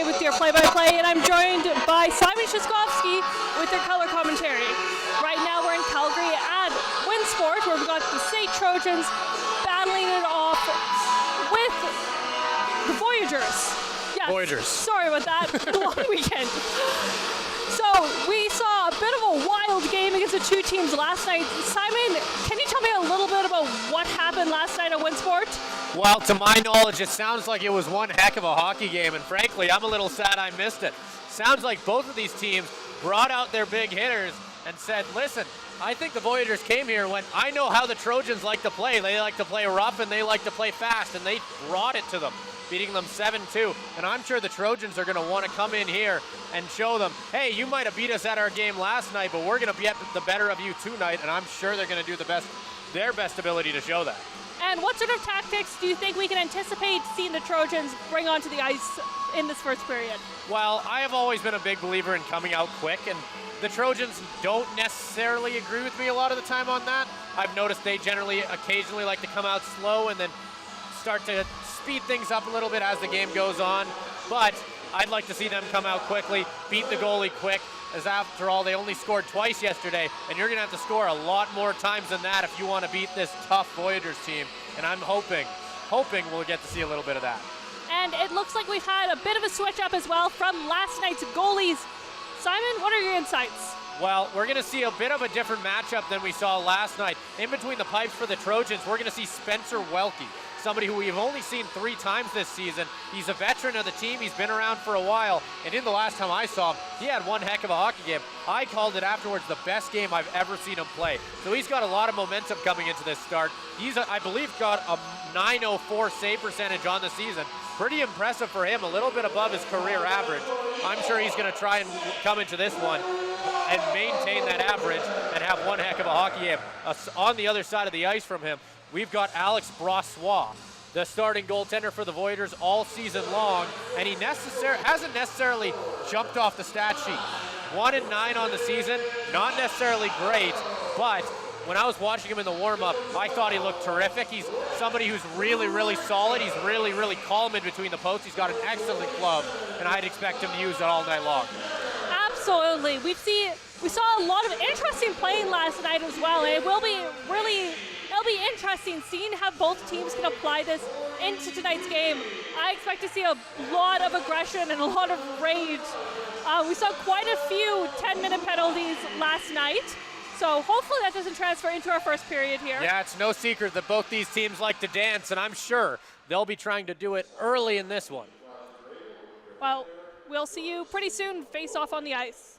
with your play-by-play, and I'm joined by Simon Shaskovsky with your color commentary. Right now we're in Calgary at Winsport, where we've got the SAIT Trojans battling it off with the Voyageurs. Yes, Voyageurs. Sorry about that. Long weekend. So we saw a bit of a wild game against the two teams last night. Simon, can you tell me a little bit about what happened last night at Winsport? Well, to my knowledge, it sounds like it was one heck of a hockey game, and frankly, I'm a little sad I missed it. Sounds like both of these teams brought out their big hitters and said, listen, I think the Voyageurs came here when I know how the Trojans like to play. They like to play rough and they like to play fast, and they brought it to them, beating them 7-2. And I'm sure the Trojans are going to want to come in here and show them, hey, you might have beat us at our game last night, but we're going to get the better of you tonight, and I'm sure they're going to do their best ability to show that. And what sort of tactics do you think we can anticipate seeing the Trojans bring onto the ice in this first period? Well, I have always been a big believer in coming out quick, and the Trojans don't necessarily agree with me a lot of the time on that. I've noticed they occasionally like to come out slow and then start to speed things up a little bit as the game goes on. But I'd like to see them come out quickly, beat the goalie quick, as after all, they only scored twice yesterday, and you're going to have to score a lot more times than that if you want to beat this tough Voyageurs team. And I'm hoping we'll get to see a little bit of that. And it looks like we've had a bit of a switch up as well from last night's goalies. Simon, what are your insights? Well, we're going to see a bit of a different matchup than we saw last night. In between the pipes for the Trojans, we're going to see Spencer Welke, somebody who we've only seen 3 times this season. He's a veteran of the team. He's been around for a while. And in the last time I saw him, he had one heck of a hockey game. I called it afterwards the best game I've ever seen him play. So he's got a lot of momentum coming into this start. He's, I believe, got a .904 save percentage on the season. Pretty impressive for him, a little bit above his career average. I'm sure he's going to try and come into this one and maintain that average and have one heck of a hockey game. On the other side of the ice from him, we've got Alex Brossois, the starting goaltender for the Voyageurs all season long, and he hasn't necessarily jumped off the stat sheet. 1-9 on the season, not necessarily great, but when I was watching him in the warm-up, I thought he looked terrific. He's somebody who's really, really solid. He's really, really calm in between the posts. He's got an excellent glove, and I'd expect him to use it all night long. Absolutely. We saw a lot of interesting playing last night as well, and it'll be interesting seeing how both teams can apply this into tonight's game. I expect to see a lot of aggression and a lot of rage. We saw quite a few 10-minute penalties last night. So hopefully that doesn't transfer into our first period here. Yeah, it's no secret that both these teams like to dance, and I'm sure they'll be trying to do it early in this one. Well, we'll see you pretty soon face off on the ice.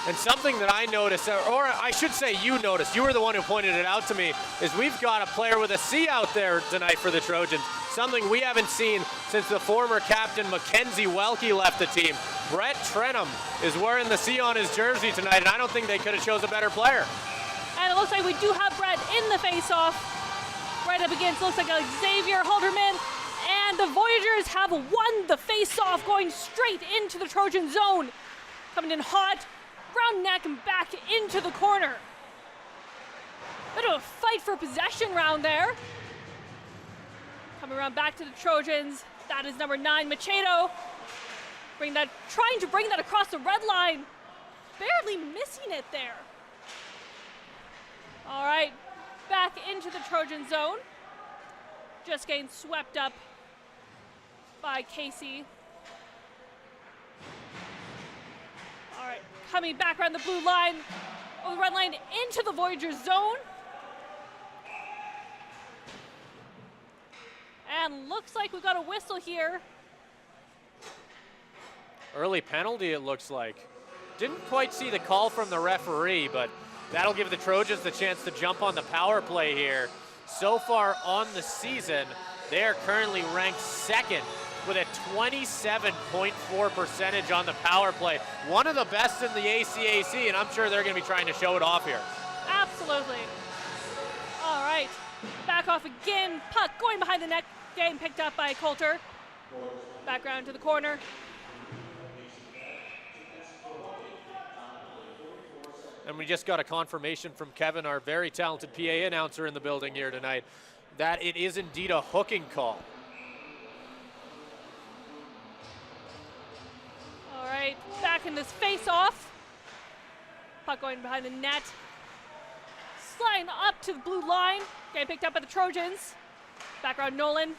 And something that I noticed, or I should say you noticed, you were the one who pointed it out to me, is we've got a player with a C out there tonight for the Trojans. Something we haven't seen since the former captain Mackenzie Welke left the team. Brett Trenum is wearing the C on his jersey tonight, and I don't think they could have chose a better player. And it looks like we do have Brett in the face-off. Right up against, looks like Xavier Holderman. And the Voyageurs have won the face-off, going straight into the Trojan zone. Coming in hot, round neck and back into the corner. Bit of a fight for possession round there. Coming around back to the Trojans. That is number 9, Machado. Trying to bring that across the red line. Barely missing it there. All right, back into the Trojan zone. Just getting swept up by Casey. All right, coming back around the blue line, the red line into the Voyager zone. And looks like we got a whistle here. Early penalty, it looks like. Didn't quite see the call from the referee, but that'll give the Trojans the chance to jump on the power play here. So far on the season, they are currently ranked 2nd with a 27.4% on the power play. One of the best in the ACAC, and I'm sure they're going to be trying to show it off here. Absolutely. All right, back off again. Puck going behind the net, getting picked up by Coulter. Back around to the corner. And we just got a confirmation from Kevin, our very talented PA announcer in the building here tonight, that it is indeed a hooking call. All right, back in this face-off. Puck going behind the net. Sliding up to the blue line. Getting picked up by the Trojans. Back around Nolan.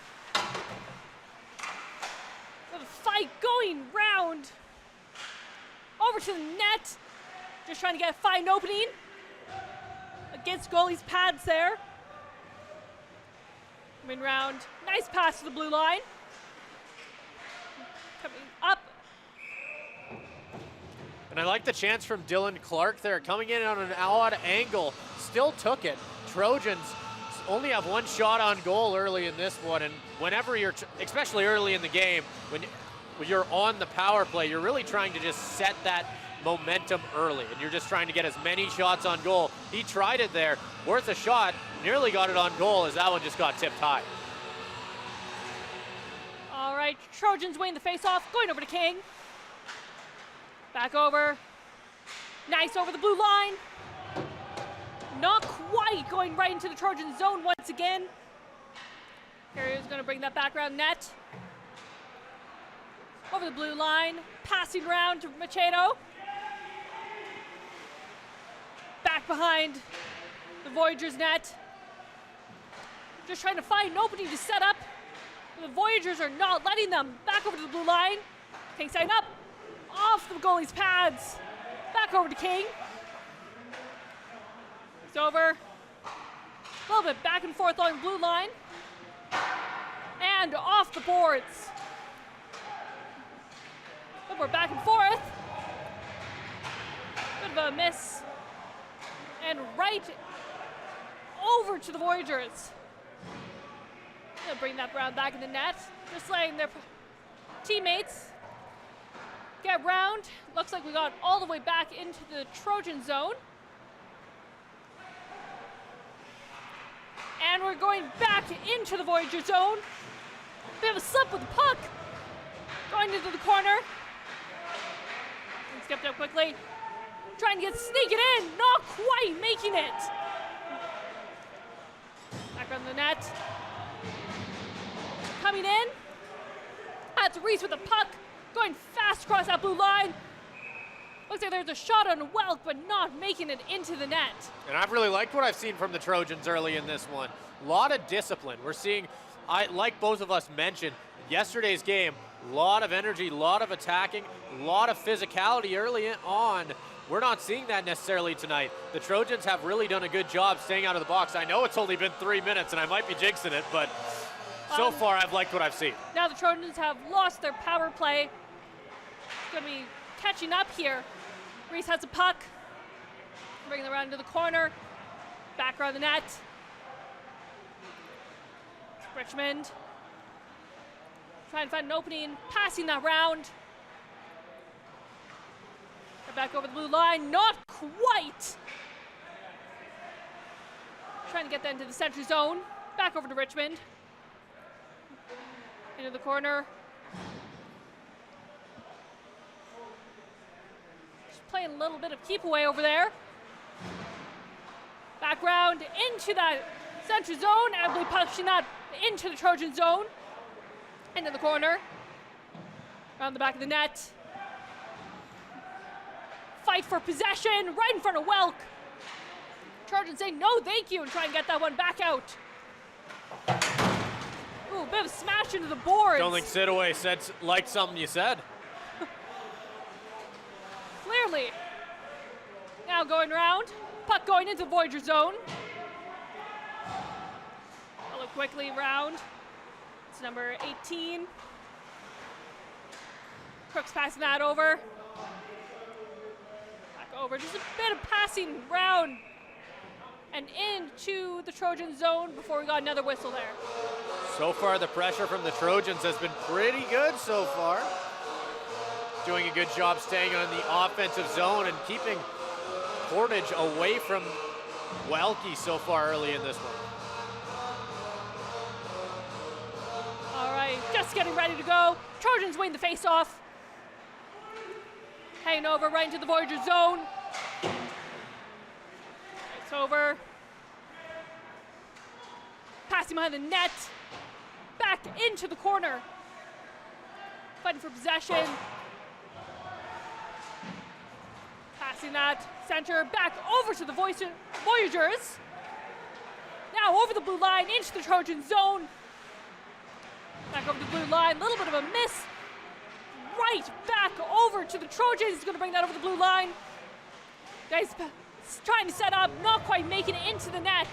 The fight going round. Over to the net. Just trying to get a fine opening against goalie's pads there. Coming round, nice pass to the blue line. Coming up. And I like the chance from Dylan Clark there, coming in on an odd angle, still took it. Trojans only have one shot on goal early in this one, and whenever you're, especially early in the game, when you're on the power play, you're really trying to just set that momentum early, and you're just trying to get as many shots on goal. He tried it there, worth a shot, nearly got it on goal as that one just got tipped high. All right, Trojans winning the face-off, going over to King. Back over, nice over the blue line. Not quite, going right into the Trojan zone once again. Carrier's gonna bring that back around net. Over the blue line, passing around to Machado. Back behind the Voyageurs net. Just trying to find an opening to set up. The Voyageurs are not letting them. Back over to the blue line. King side up. Off the goalie's pads. Back over to King. It's over. A little bit back and forth on the blue line. And off the boards. But we're back and forth. Bit of a miss. And right over to the Voyageurs. They'll bring that round back in the net. Just letting their teammates get round. Looks like we got all the way back into the Trojan zone. And we're going back into the Voyager zone. Bit of a slip with the puck. Going into the corner. And skipped up quickly. Trying to sneak it in. Not quite making it. Back on the net. Coming in. That's Reese with the puck. Going fast across that blue line. Looks like there's a shot on Welk, but not making it into the net. And I've really liked what I've seen from the Trojans early in this one. A lot of discipline. We're seeing, like both of us mentioned, yesterday's game, a lot of energy, a lot of attacking, a lot of physicality early on. We're not seeing that necessarily tonight. The Trojans have really done a good job staying out of the box. I know it's only been 3 minutes, and I might be jinxing it, but so far I've liked what I've seen. Now the Trojans have lost their power play. It's going to be catching up here. Reese has a puck. Bringing it around to the corner. Back around the net. Richmond. Trying to find an opening. Passing that round. Back over the blue line. Not quite. Trying to get that into the center zone. Back over to Richmond. Into the corner. Just playing a little bit of keep away over there. Back round into that center zone. Ably pushing that into the Trojan zone. Into the corner. Around the back of the net. Fight for possession right in front of Welk. Trojans saying no thank you and try and get that one back out. Ooh, a bit of a smash into the boards. Don't think Sidaway said like something you said. Clearly. Now going around. Puck going into Voyager zone. I'll look quickly around. It's number 18. Crook's passing that over. Back over. Just a bit of passing round and into the Trojan zone before we got another whistle there. So far, the pressure from the Trojans has been pretty good so far. Doing a good job staying on the offensive zone and keeping Portage away from Welke so far early in this one. All right, just getting ready to go. Trojans win the face-off. Hanging over right into the Voyager zone. It's over. Passing behind the net. Back into the corner. Fighting for possession. Passing that center back over to the Voyageurs. Now over the blue line into the Trojan zone. Back over the blue line, a little bit of a miss. Right back over to the Trojans. He's going to bring that over the blue line. Guys trying to set up, not quite making it into the net.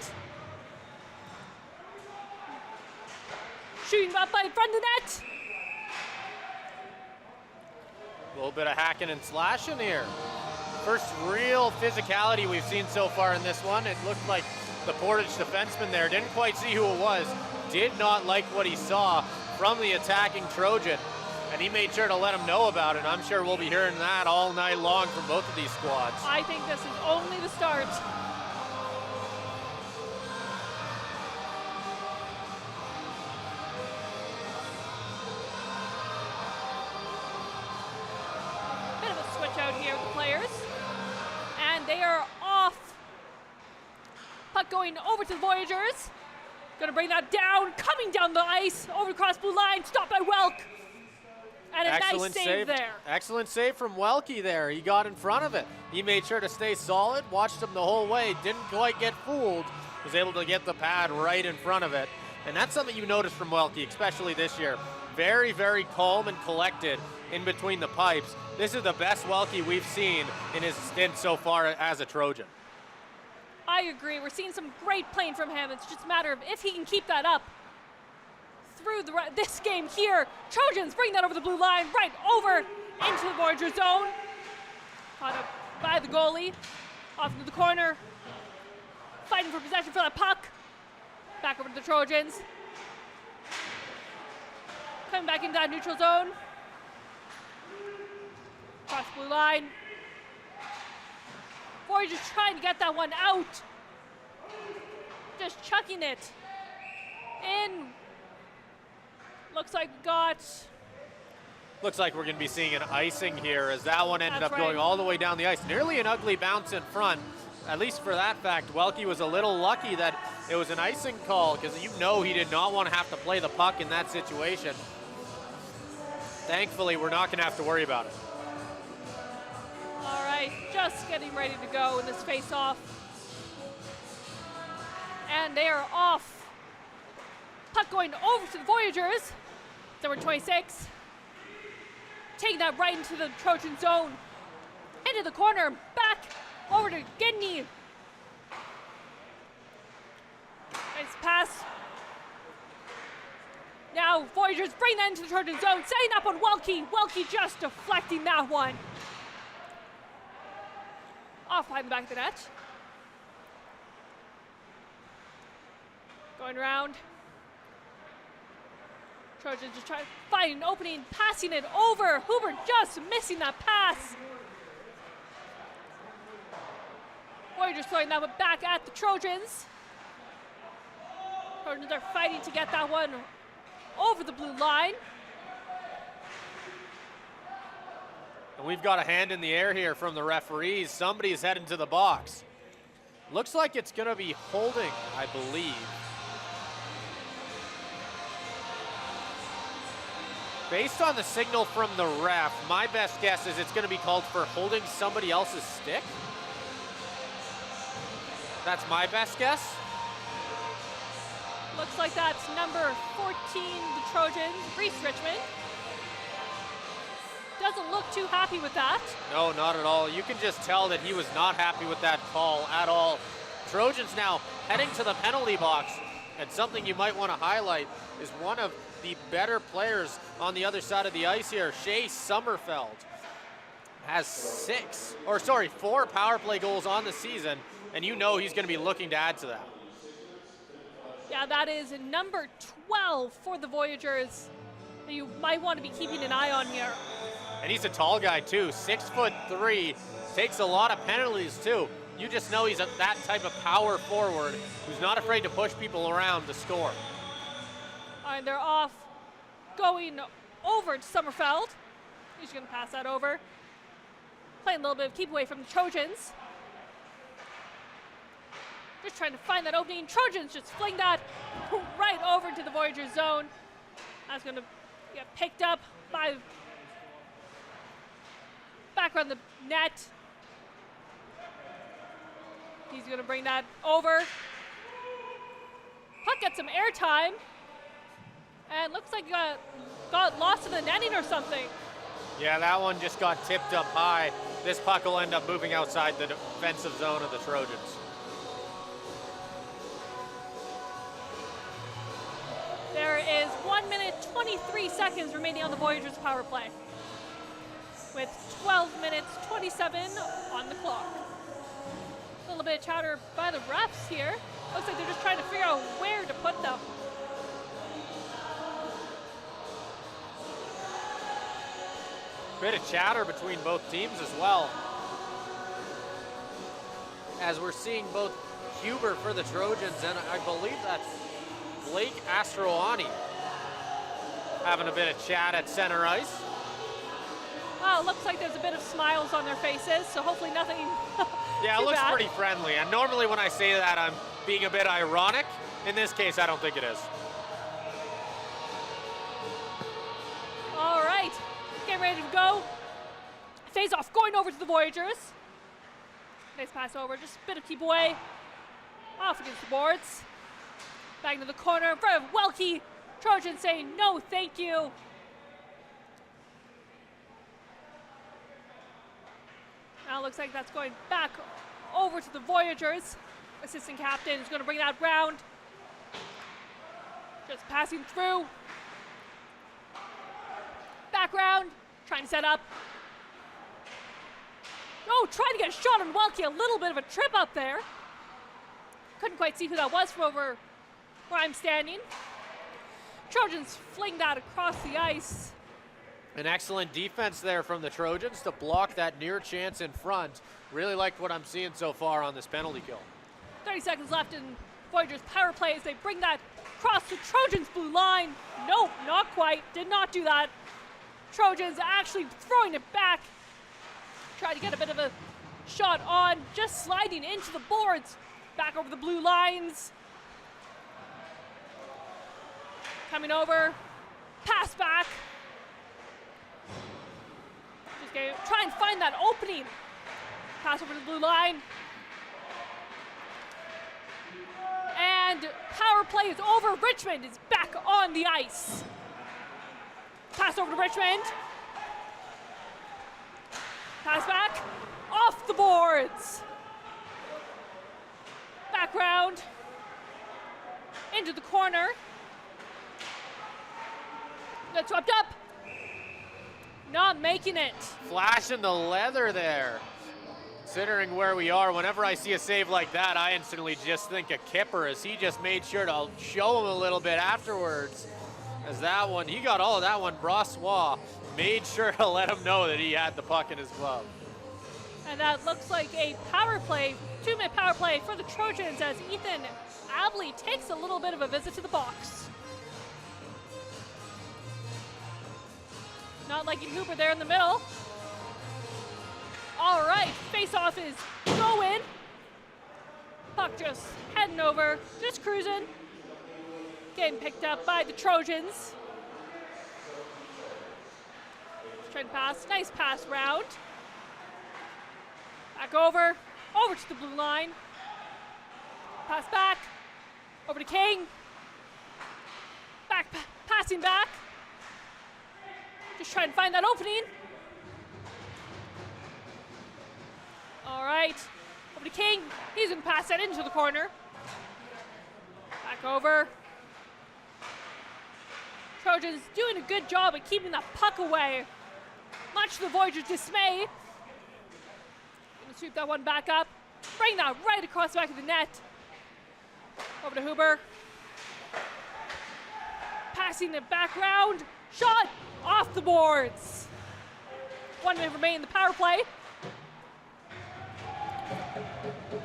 Shooting up by the front of the net. A little bit of hacking and slashing here. First real physicality we've seen so far in this one. It looked like the Portage defenseman there didn't quite see who it was. Did not like what he saw from the attacking Trojan. And he made sure to let him know about it. I'm sure we'll be hearing that all night long from both of these squads. I think this is only the start. Bit of a switch out here with the players. And they are off. Puck going over to the Voyageurs. Gonna bring that down, coming down the ice, over across blue line, stopped by Welk. And a Excellent nice save there. Excellent save from Welke there. He got in front of it. He made sure to stay solid, watched him the whole way, didn't quite get fooled, was able to get the pad right in front of it. And that's something you notice from Welke, especially this year. Very, very calm and collected in between the pipes. This is the best Welke we've seen in his stint so far as a Trojan. I agree. We're seeing some great playing from him. It's just a matter of if he can keep that up through this game here. Trojans bring that over the blue line, right over into the Voyager zone. Caught up by the goalie. Off into the corner. Fighting for possession for that puck. Back over to the Trojans. Coming back into that neutral zone. Across the blue line. Voyageurs trying to get that one out. Just chucking it in. Looks like we got... Looks like we're going to be seeing an icing here as that one ended That's up right. going all the way down the ice. Nearly an ugly bounce in front. At least for that fact, Welke was a little lucky that it was an icing call because you know he did not want to have to play the puck in that situation. Thankfully, we're not going to have to worry about it. All right, just getting ready to go in this face-off. And they are off. Puck going over to the Voyageurs. Number 26. Taking that right into the Trojan zone. Into the corner, back over to Gidney. Nice pass. Now Voyageurs bring that into the Trojan zone, setting up on Welke. Welke just deflecting that one. Off behind the back of the net. Going around. Trojans just trying to find an opening, passing it over. Huber just missing that pass. Voyageurs throwing that one back at the Trojans. Trojans are fighting to get that one over the blue line. And we've got a hand in the air here from the referees. Somebody's heading to the box. Looks like it's going to be holding, I believe. Based on the signal from the ref, my best guess is it's going to be called for holding somebody else's stick. That's my best guess. Looks like that's number 14, the Trojans, Reese Richmond. Doesn't look too happy with that. No, not at all. You can just tell that he was not happy with that call at all. Trojans now heading to the penalty box. And something you might want to highlight is one of the better players on the other side of the ice here, Shea Sommerfeld, has 4 power play goals on the season, and you know he's going to be looking to add to that. Yeah, that is number 12 for the Voyageurs that you might want to be keeping an eye on here. And he's a tall guy too, 6'3", takes a lot of penalties too. You just know he's that type of power forward who's not afraid to push people around to score. And they're off, going over to Sommerfeld. He's going to pass that over. Playing a little bit of keep away from the Trojans. Just trying to find that opening. Trojans just fling that right over to the Voyager zone. That's going to get picked up by back around the net. He's going to bring that over. Puck gets some airtime. And looks like he got lost in the netting or something. Yeah, that one just got tipped up high. This puck will end up moving outside the defensive zone of the Trojans. There is 1 minute, 23 seconds remaining on the Voyageurs power play, with 12 minutes, 27 on the clock. A little bit of chatter by the refs here. Looks like they're just trying to figure out where to put them. Bit of chatter between both teams as well, as we're seeing both Huber for the Trojans and I believe that's Blake Astroani having a bit of chat at center ice. Well, it looks like there's a bit of smiles on their faces, so hopefully nothing Yeah, it looks bad. pretty friendly, and normally when I say that I'm being a bit ironic. In this case, I don't think it is. All right, getting ready to go. Face off, going over to the Voyageurs. Nice pass over, just a bit of keep away. Off against the boards. Back into the corner in front of Welke. Trojans saying no, thank you. Now it looks like that's going back over to the Voyageurs. Assistant captain is going to bring that round. Just passing through. Back round, trying to set up. Oh, trying to get a shot on Welke. A little bit of a trip up there. Couldn't quite see who that was from over where I'm standing. Trojans fling that across the ice. An excellent defense there from the Trojans to block that near chance in front. Really liked what I'm seeing so far on this penalty kill. 30 seconds left in Voyageurs power play as they bring that across the Trojans blue line. Nope, not quite. Did not do that. Trojans actually throwing it back. Tried to get a bit of a shot on, just sliding into the boards. Back over the blue lines. Coming over. Pass back. Just gonna try and find that opening. Pass over the blue line. And power play is over. Richmond is back on the ice. Pass over to Richmond. Pass back. Off the boards. Back round. Into the corner. That's swept up. Not making it. Flashing the leather there. Considering where we are, whenever I see a save like that, I instantly just think of Kipper, as he just made sure to show him a little bit afterwards. As that one, he got all of that one. Brossois made sure to let him know that he had the puck in his glove. And that looks like a power play, 2-minute power play for the Trojans as Ethan Abley takes a little bit of a visit to the box. Not liking Hooper there in the middle. All right, face-off is going. Puck just heading over, just cruising. Getting picked up by the Trojans. Just trying to pass, nice pass round. Back over to the blue line. Pass back, over to King. Back, passing back. Just trying to find that opening. All right, over to King. He's gonna pass that into the corner. Back over. Trojans doing a good job at keeping that puck away, much to the Voyageurs' dismay. Gonna sweep that one back up, bring that right across the back of the net. Over to Huber. Passing it back round, shot off the boards. 1 minute remaining in the power play.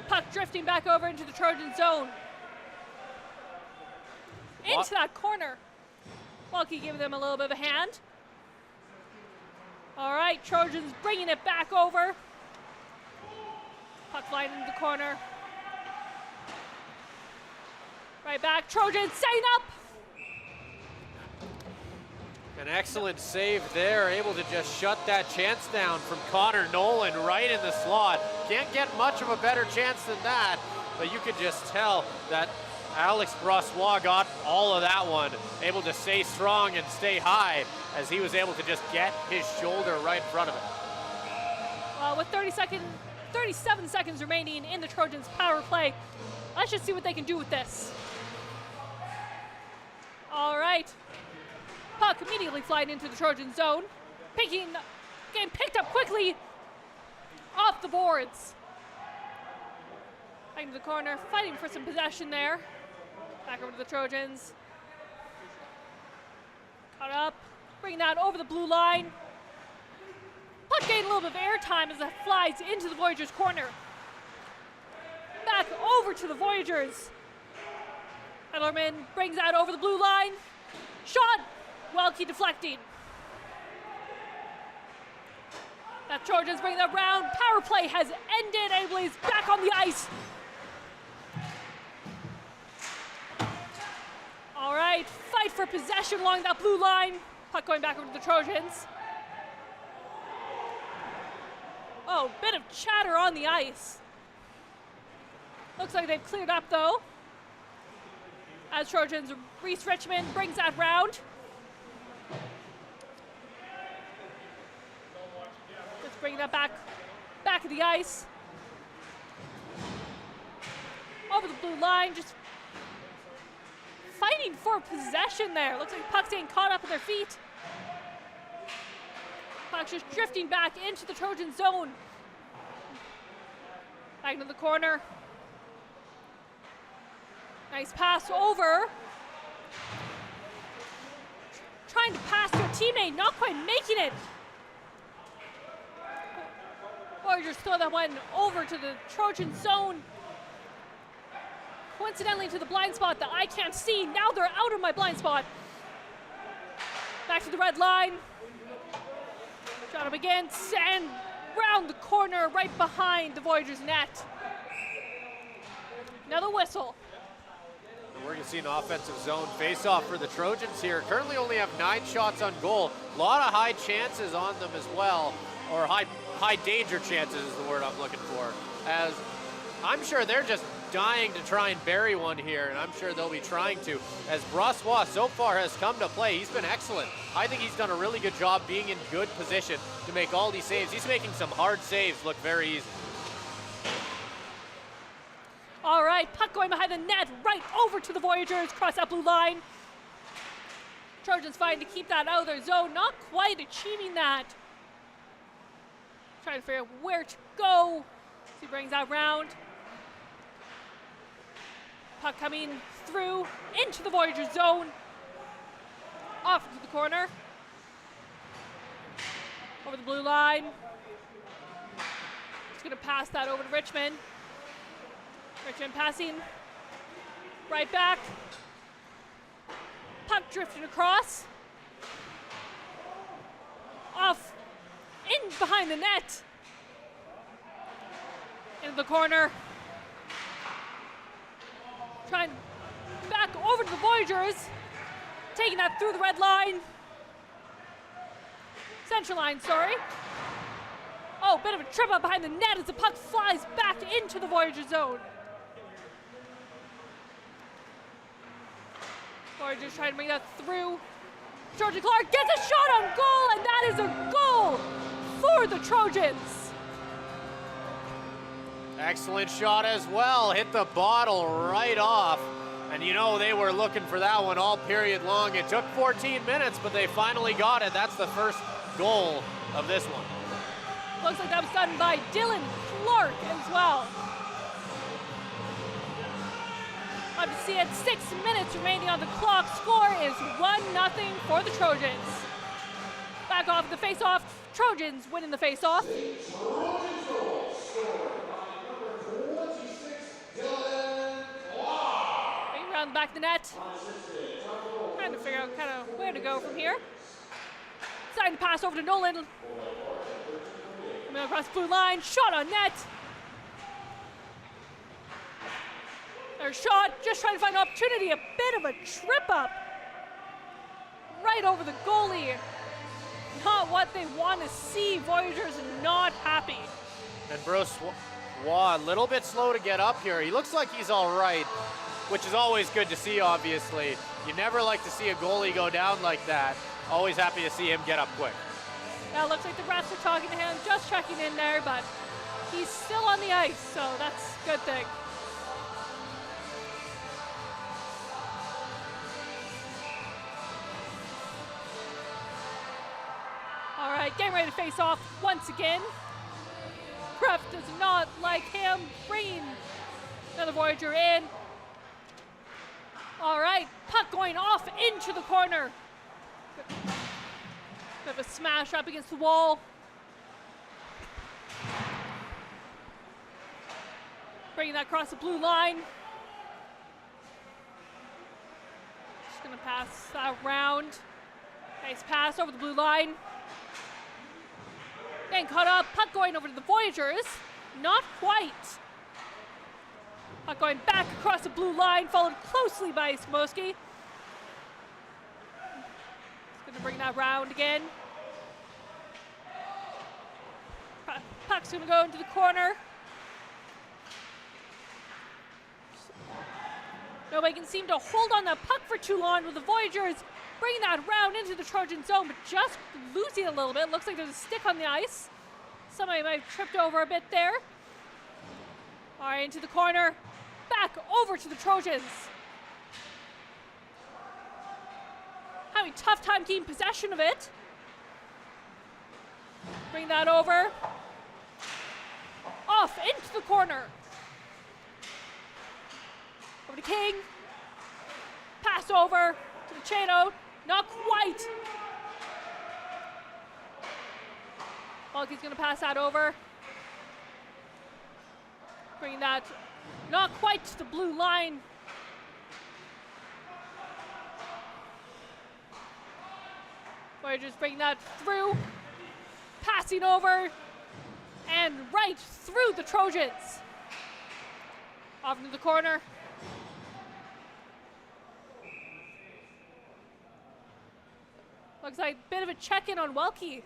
Puck drifting back over into the Trojan zone. Into that corner. Welke giving them a little bit of a hand. All right, Trojans bringing it back over. Puck flying into the corner. Right back, Trojans setting up. An excellent save there, able to just shut that chance down from Connor Nolan right in the slot. Can't get much of a better chance than that, but you could just tell that Alex Brossois got all of that one, able to stay strong and stay high as he was able to just get his shoulder right in front of it. With 37 seconds remaining in the Trojans' power play, let's just see what they can do with this. All right. Puck immediately flying into the Trojan zone. Getting picked up quickly off the boards. Back into the corner, fighting for some possession there. Back over to the Trojans. Caught up, bringing that over the blue line. Puck getting a little bit of airtime as it flies into the Voyageurs' corner. Back over to the Voyageurs. Ellerman brings that over the blue line. Shot! Welke deflecting. That Trojans bring that round. Power play has ended. Abel's back on the ice. All right, fight for possession along that blue line. Puck going back over to the Trojans. Oh, bit of chatter on the ice. Looks like they've cleared up though. As Trojans, Reese Richmond brings that round. Just bringing that back of the ice. Over the blue line, just fighting for possession there. Looks like puck's getting caught up with their feet. Puck's just drifting back into the Trojan zone. Back into the corner. Nice pass over. Trying to pass to a teammate, not quite making it. Voyageurs throw that one over to the Trojan zone. Coincidentally to the blind spot that I can't see. Now they're out of my blind spot. Back to the red line. Shot up against and round the corner right behind the Voyageurs net. Another whistle. We're going to see an offensive zone face-off for the Trojans here. Currently only have 9 shots on goal. A lot of high chances on them as well, or high danger chances is the word I'm looking for. As I'm sure they're just dying to try and bury one here, and I'm sure they'll be trying to. As Brossois so far has come to play, he's been excellent. I think he's done a really good job being in good position to make all these saves. He's making some hard saves look very easy. All right, puck going behind the net, right over to the Voyageurs, cross that blue line. Trojans fighting to keep that out of their zone, not quite achieving that. Trying to figure out where to go. He brings that round. Puck coming through into the Voyageurs zone. Off into the corner. Over the blue line. Just gonna pass that over to Richmond. Richmond passing. Right back. Puck drifting across. off in behind the net. Into the corner. Trying back over to the Voyageurs. Taking that through the red line. Central line, sorry. Oh, bit of a trip up behind the net as the puck flies back into the Voyager zone. Voyageurs trying to bring that through. Trojan Clark gets a shot on goal, and that is a goal for the Trojans. Excellent shot as well. Hit the bottle right off. And you know they were looking for that one all period long. It took 14 minutes, but they finally got it. That's the first goal of this one. Looks like that was done by Dylan Clark as well. Up to see it, 6 minutes remaining on the clock. Score is 1-0 for the Trojans. Back off the face-off. Trojans winning the face-off. Around the back of the net. Trying to figure out kind of where to go from here. Deciding to pass over to Nolan. Coming across the blue line. Shot on net. Their shot, just trying to find an opportunity. A bit of a trip up. Right over the goalie. Not what they want to see. Voyageurs not happy. And Brossois, a little bit slow to get up here. He looks like he's all right, which is always good to see, obviously. You never like to see a goalie go down like that. Always happy to see him get up quick. Yeah, it looks like the refs are talking to him, just checking in there, but he's still on the ice, so that's a good thing. All right, getting ready to face off once again. Ref does not like him bringing another Voyager in. All right, puck going off into the corner. Bit of a smash up against the wall. Bringing that across the blue line. Just gonna pass that around. Nice pass over the blue line. Getting caught up, puck going over to the Voyageurs. Not quite. Puck going back across the blue line, followed closely by Smoski. Gonna bring that round again. Puck's gonna go into the corner. Nobody can seem to hold on that puck for too long with the Voyageurs bringing that round into the Trojan zone, but just losing a little bit. Looks like there's a stick on the ice. Somebody might have tripped over a bit there. All right, into the corner. Back over to the Trojans. Having a tough time keeping possession of it. Bring that over. Off into the corner. Over to King. Pass over to the Chano. Not quite. Balky's gonna pass that over. Bring that not quite to the blue line. Voyageurs bring that through. Passing over. And right through the Trojans. Off into the corner. Looks like a bit of a check-in on Welke.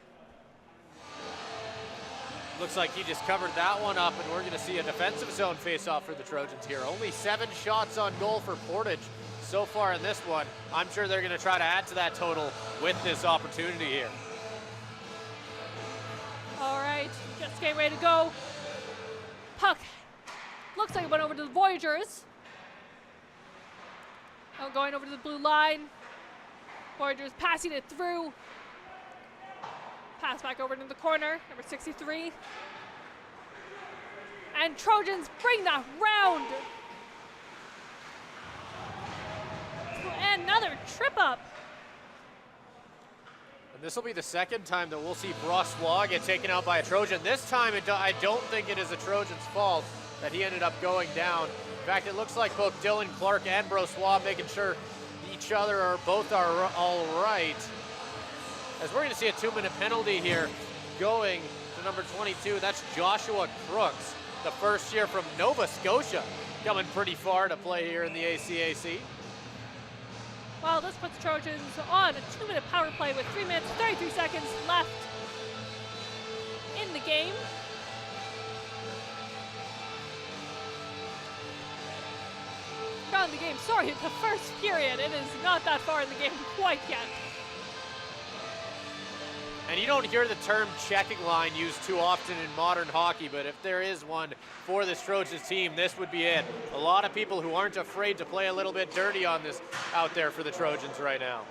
Looks like he just covered that one up, and we're going to see a defensive zone face-off for the Trojans here. Only 7 shots on goal for Portage so far in this one. I'm sure they're going to try to add to that total with this opportunity here. All right, just getting ready to go. Puck looks like it went over to the Voyageurs. Oh, going over to the blue line. Voyageurs passing it through. Pass back over to the corner, number 63. And Trojans bring that round. And another trip up. And this will be the second time that we'll see Brossois get taken out by a Trojan. This time, I don't think it is a Trojan's fault that he ended up going down. In fact, it looks like both Dylan Clark and Brossois making sure each other both are all right. as we're going to see a 2-minute penalty here going to number 22. That's Joshua Crooks, the first year from Nova Scotia, coming pretty far to play here in the ACAC. Well, this puts Trojans on a 2-minute power play with 3 minutes, 33 seconds left in the game. On the game, sorry, the first period. It is not that far in the game quite yet. And you don't hear the term checking line used too often in modern hockey, but if there is one for this Trojans team, this would be it. A lot of people who aren't afraid to play a little bit dirty on this out there for the Trojans right now.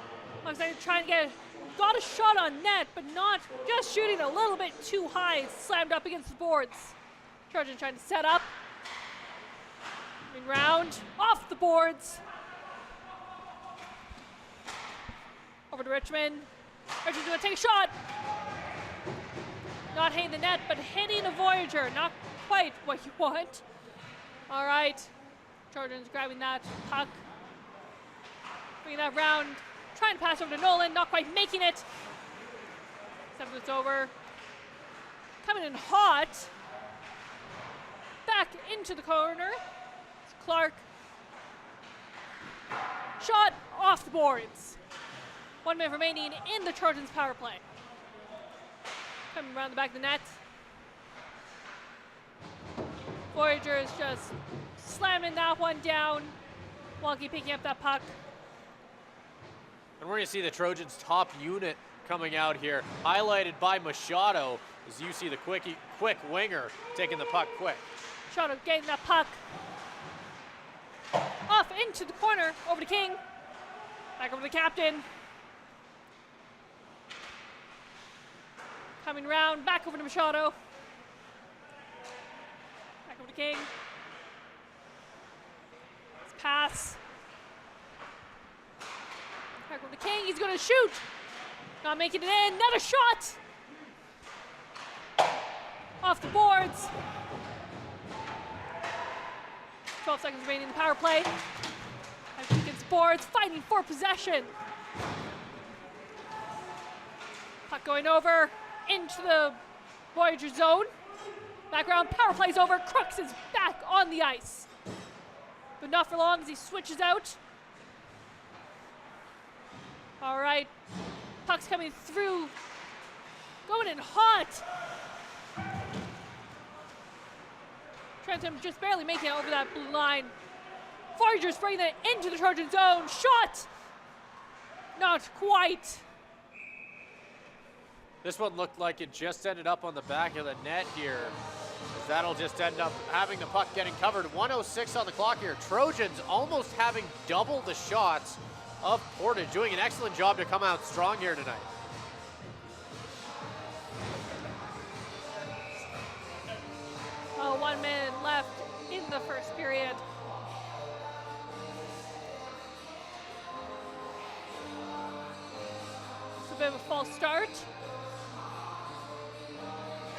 Looks like they're trying to got a shot on net, but not just shooting a little bit too high, slammed up against the boards. Trojans trying to set up. Round, off the boards. Over to Richmond. Richmond's gonna take a shot. Not hitting the net, but hitting a Voyager. Not quite what you want. All right, Trojans grabbing that puck. Bringing that round, trying to pass over to Nolan, not quite making it. 7 minutes over. Coming in hot. Back into the corner. Clark. Shot off the boards. 1 minute remaining in the Trojans power play. Coming around the back of the net. Voyageurs just slamming that one down. Welke picking up that puck. And we're going to see the Trojans' top unit coming out here, highlighted by Machado, as you see the quick winger taking the puck quick. Machado getting that puck. Off into the corner, over to King. Back over to the captain. Coming round, back over to Machado. Back over to King. Let's pass. Back over to King, he's gonna shoot. Not making it in, another shot. Off the boards. 12 seconds remaining in the power play. Against boards, fighting for possession. Puck going over into the Voyager zone. Background, power play's over. Crooks is back on the ice. But not for long as he switches out. All right, puck's coming through. Going in hot. Trenton just barely making it over that blue line. Voyageurs bringing it into the Trojan zone. Shot! Not quite. This one looked like it just ended up on the back of the net here. That'll just end up having the puck getting covered. 1:06 on the clock here. Trojans almost having double the shots of Portage, doing an excellent job to come out strong here tonight. Oh, 1 minute left in the first period. It's a bit of a false start.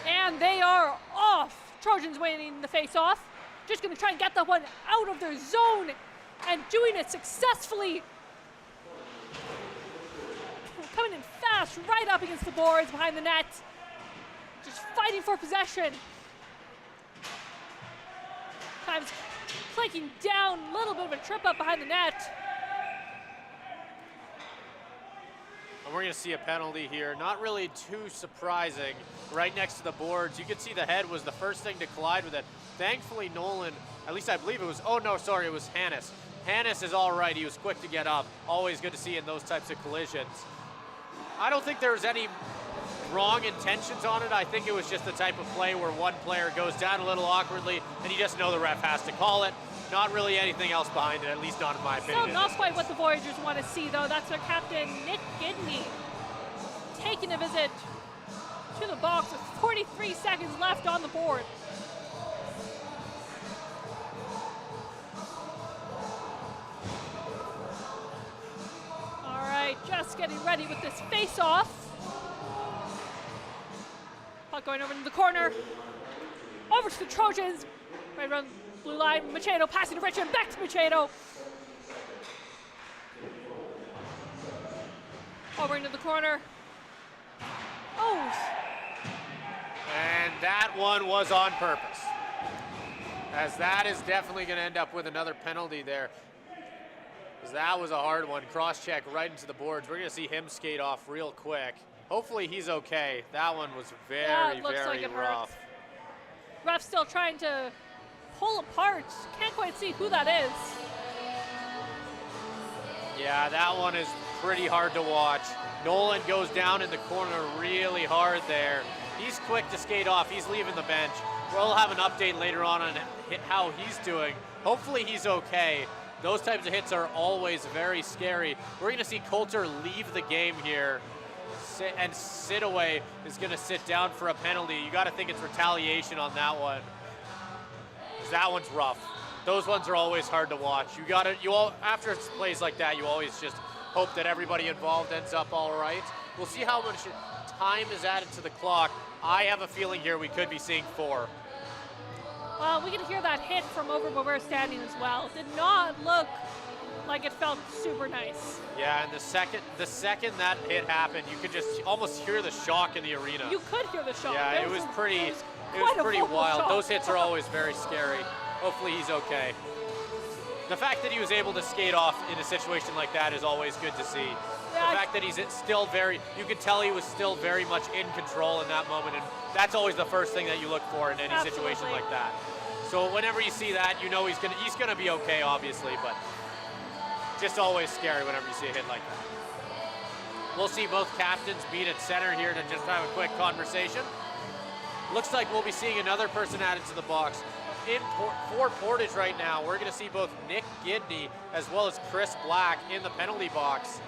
And they are off. Trojans winning the face-off. Just gonna try and get that one out of their zone and doing it successfully. Coming in fast, right up against the boards behind the net. Just fighting for possession. Times clicking down, a little bit of a trip up behind the net. And we're gonna see a penalty here. Not really too surprising. Right next to the boards. You could see the head was the first thing to collide with it. Thankfully, Nolan, at least I believe it was, oh no, sorry, it was Hannes. Hannes is all right, he was quick to get up. Always good to see in those types of collisions. I don't think there was any wrong intentions on it. I think it was just the type of play where one player goes down a little awkwardly and you just know the ref has to call it. Not really anything else behind it, at least not in my opinion. Still not quite what the Voyageurs want to see, though. That's their captain, Nick Gidney, taking a visit to the box with 43 seconds left on the board. All right, just getting ready with this face-off. Puck going over to the corner. Over to the Trojans. Right around the blue line. Machado passing to Richmond. Back to Machado. Over into the corner. Oh. And that one was on purpose, as that is definitely going to end up with another penalty there. Because that was a hard one. Cross-check right into the boards. We're going to see him skate off real quick. Hopefully he's okay. That one was very, very rough. Ref still trying to pull apart. Can't quite see who that is. Yeah, that one is pretty hard to watch. Nolan goes down in the corner really hard there. He's quick to skate off. He's leaving the bench. We'll have an update later on how he's doing. Hopefully he's okay. Those types of hits are always very scary. We're going to see Coulter leave the game here. And Sitaway is going to sit down for a penalty. You got to think it's retaliation on that one. That one's rough. Those ones are always hard to watch. After plays like that, you always just hope that everybody involved ends up all right. We'll see how much time is added to the clock. I have a feeling here we could be seeing 4. Well, we can hear that hit from over where we're standing as well. Did not look like it felt super nice. Yeah, and the second that hit happened, you could just almost hear the shock in the arena. You could hear the shock. Yeah, it was pretty wild. Shock. Those hits are always very scary. Hopefully he's okay. The fact that he was able to skate off in a situation like that is always good to see. Yeah, the fact that he's still you could tell he was still very much in control in that moment, and that's always the first thing that you look for in any situation like that. So whenever you see that, you know he's gonna be okay, obviously, but just always scary whenever you see a hit like that. We'll see both captains meet at center here to just have a quick conversation. Looks like we'll be seeing another person added to the box. For Portage right now, we're going to see both Nick Gidney as well as Chris Black in the penalty box.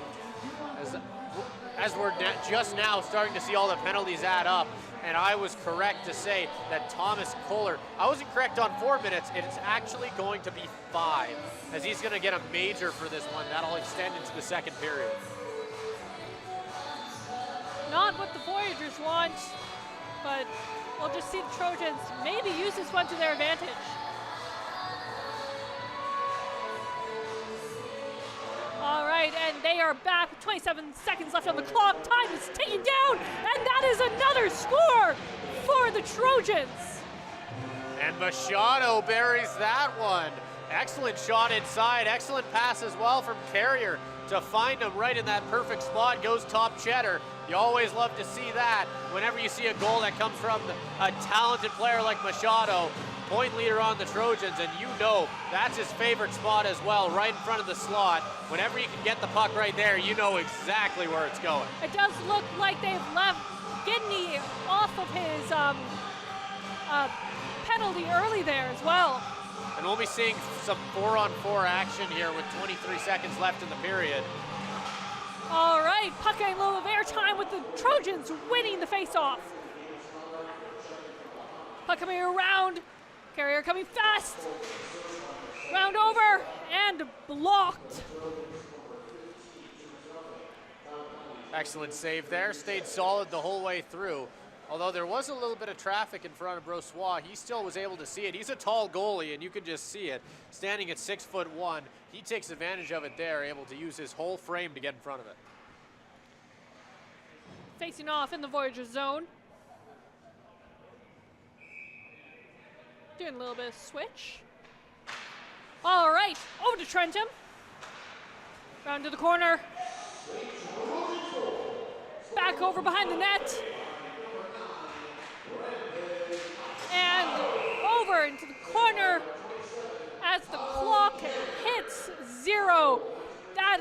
As we're just now starting to see all the penalties add up, and I was correct to say that Thomas Kohler, I wasn't correct on 4 minutes, it's actually going to be 5, as he's going to get a major for this one. That'll extend into the second period. Not what the Voyageurs want, but we'll just see the Trojans maybe use this one to their advantage. All right, and they are back. 27 seconds left on the clock. Time is ticking down, and that is another score for the Trojans. And Machado buries that one. Excellent shot inside. Excellent pass as well from Carrier to find him right in that perfect spot. Goes top cheddar. You always love to see that whenever you see a goal that comes from a talented player like Machado, point leader on the Trojans, and you know that's his favorite spot as well, right in front of the slot. Whenever you can get the puck right there, you know exactly where it's going. It does look like they've left Gidney off of his penalty early there as well. And we'll be seeing some 4-on-4 action here with 23 seconds left in the period. All right, puck getting a little of airtime with the Trojans winning the face-off. Puck coming around, Carrier coming fast. Round over and blocked. Excellent save there, stayed solid the whole way through. Although there was a little bit of traffic in front of Brossois, he still was able to see it. He's a tall goalie, and you could just see it. Standing at 6'1", he takes advantage of it there, able to use his whole frame to get in front of it. Facing off in the Voyager zone. Doing a little bit of switch. All right, over to Trentham. Round to the corner. Back over behind the net. And over into the corner as the clock hits 0. That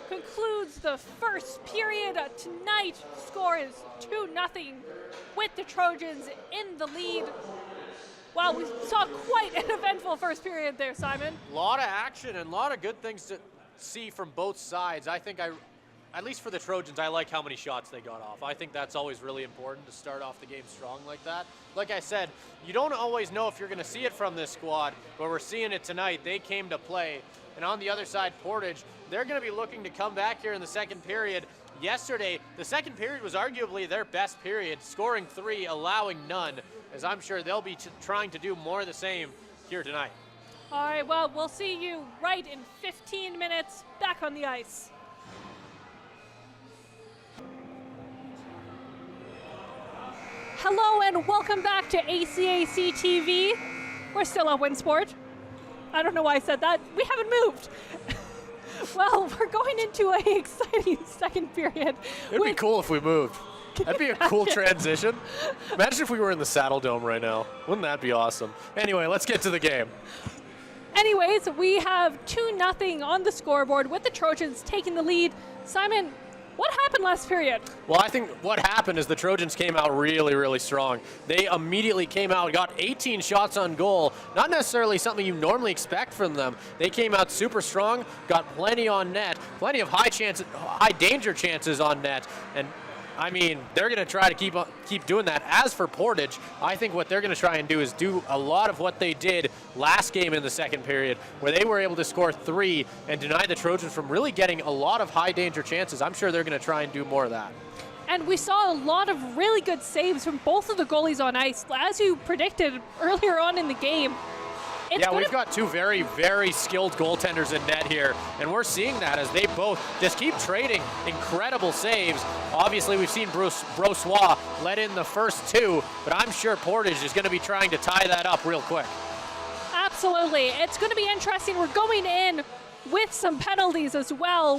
concludes the first period. Tonight, score is 2-0 with the Trojans in the lead. Wow, we saw quite an eventful first period there, Simon. A lot of action and a lot of good things to see from both sides. I think at least for the Trojans, I like how many shots they got off. I think that's always really important to start off the game strong like that. Like I said, you don't always know if you're going to see it from this squad, but we're seeing it tonight. They came to play. And on the other side, Portage, they're going to be looking to come back here in the second period. Yesterday, the second period was arguably their best period, scoring 3, allowing none, as I'm sure they'll be trying to do more of the same here tonight. All right, well, we'll see you right in 15 minutes back on the ice. Hello and welcome back to ACAC TV. We're still at Winsport. I don't know why I said that. We haven't moved. Well, we're going into an exciting second period. It'd be cool if we moved. That'd be a cool transition. Imagine if we were in the Saddle Dome right now. Wouldn't that be awesome? Anyway, let's get to the game. Anyways, we have 2-0 on the scoreboard with the Trojans taking the lead. Simon, what happened last period? Well, I think what happened is the Trojans came out really, really strong. They immediately came out, got 18 shots on goal. Not necessarily something you normally expect from them. They came out super strong, got plenty on net, plenty of high danger chances on net, and I mean, they're going to try to keep doing that. As for Portage, I think what they're going to try and do is do a lot of what they did last game in the second period, where they were able to score 3 and deny the Trojans from really getting a lot of high danger chances. I'm sure they're going to try and do more of that. And we saw a lot of really good saves from both of the goalies on ice, as you predicted earlier on in the game. We've got 2 very, very skilled goaltenders in net here, and we're seeing that as they both just keep trading incredible saves. Obviously, we've seen Brossois let in the first 2, but I'm sure Portage is going to be trying to tie that up real quick. Absolutely. It's going to be interesting. We're going in with some penalties as well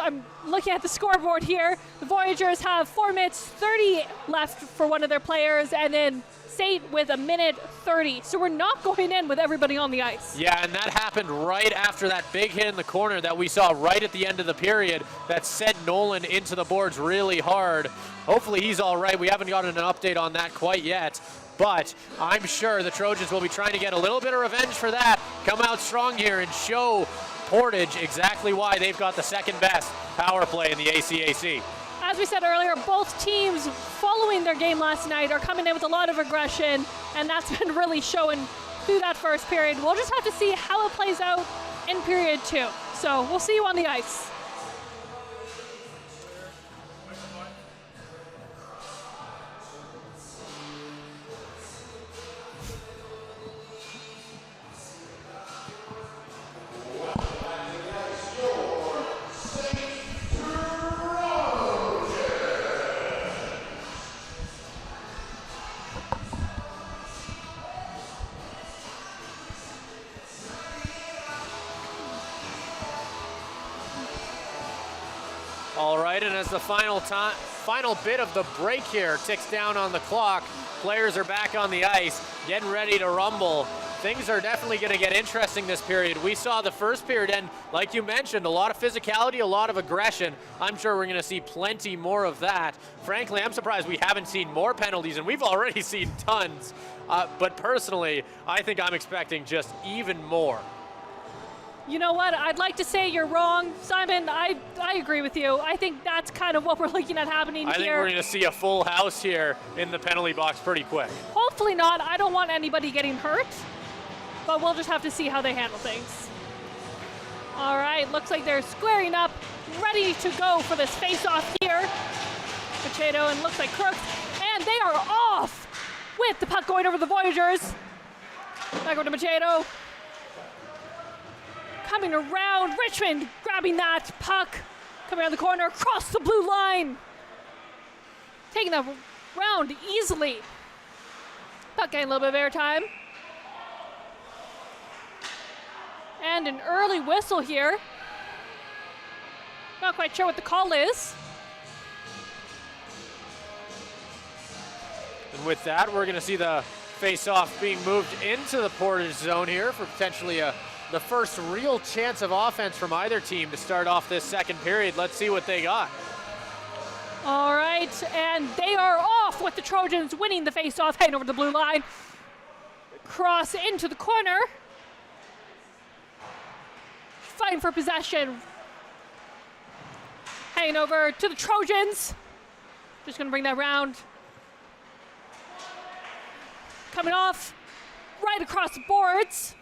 I'm looking at the scoreboard here. The Voyageurs have 4 minutes 30 left for one of their players, and then SAIT with 1:30. So we're not going in with everybody on the ice. Yeah, and that happened right after that big hit in the corner that we saw right at the end of the period that sent Nolan into the boards really hard. Hopefully he's all right. We haven't gotten an update on that quite yet, but I'm sure the Trojans will be trying to get a little bit of revenge for that, come out strong here and show Portage exactly why they've got the second best power play in the ACAC. As we said earlier, both teams following their game last night are coming in with a lot of aggression, and that's been really showing through that first period. We'll just have to see how it plays out in period 2. So we'll see you on the ice. All right, and as the final bit of the break here ticks down on the clock, players are back on the ice, getting ready to rumble. Things are definitely going to get interesting this period. We saw the first period end, like you mentioned, a lot of physicality, a lot of aggression. I'm sure we're going to see plenty more of that. Frankly, I'm surprised we haven't seen more penalties, and we've already seen tons. But personally, I think I'm expecting just even more. You know what? I'd like to say you're wrong, Simon. I agree with you. I think that's kind of what we're looking at happening here. I think we're going to see a full house here in the penalty box pretty quick. Hopefully not. I don't want anybody getting hurt, but we'll just have to see how they handle things. All right, looks like they're squaring up, ready to go for this face-off here. Machado and looks like Crooks, and they are off with the puck going over the Voyageurs. Back over to Machado. Coming around, Richmond grabbing that puck, coming around the corner, across the blue line. Taking that round easily. Puck getting a little bit of airtime. And an early whistle here. Not quite sure what the call is. And with that, we're going to see the face-off being moved into the Portage zone here for potentially the first real chance of offense from either team to start off this second period. Let's see what they got. All right, and they are off with the Trojans winning the face-off, heading over the blue line. Cross into the corner. Fighting for possession. Heading over to the Trojans. Just gonna bring that round. Coming off right across the boards.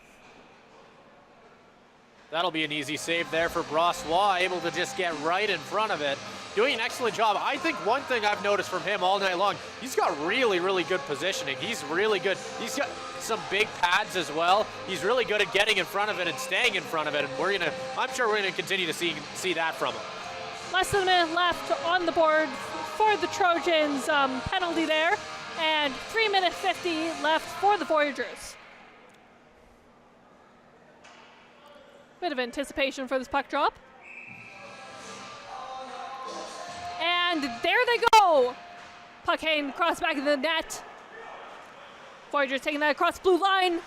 That'll be an easy save there for Brossois, able to just get right in front of it. Doing an excellent job. I think one thing I've noticed from him all night long, he's got really, really good positioning. He's really good. He's got some big pads as well. He's really good at getting in front of it and staying in front of it, and I'm sure we're gonna continue to see that from him. Less than a minute left on the board for the Trojans, penalty there, and 3 minute 50 left for the Voyageurs. Bit of anticipation for this puck drop. And there they go. Puck hanging cross back of the net. Voyageurs taking that across blue line,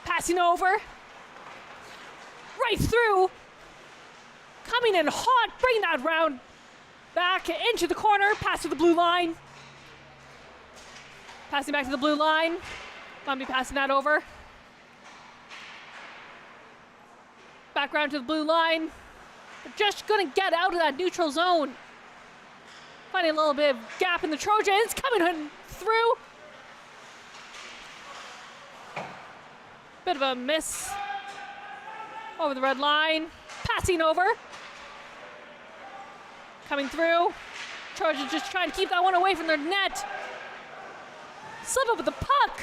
passing over, right through, coming in hot, bringing that round back into the corner, pass to the blue line. Passing back to the blue line. Gonna be passing that over. Back round to the blue line. They're just gonna get out of that neutral zone. Finding a little bit of gap in the Trojans, coming in through. Bit of a miss over the red line. Passing over. Coming through. Trojans just trying to keep that one away from their net. Slip up with the puck.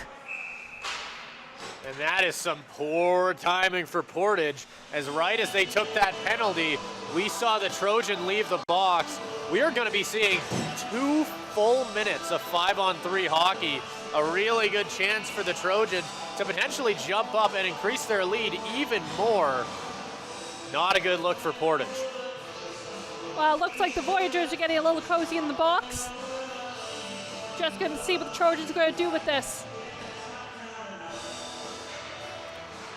And that is some poor timing for Portage, as right as they took that penalty, we saw the Trojan leave the box. We are going to be seeing 2 full minutes of 5-on-3 hockey. A really good chance for the Trojans to potentially jump up and increase their lead even more. Not a good look for Portage. Well, it looks like the Voyageurs are getting a little cozy in the box. Just going to see what the Trojans are going to do with this.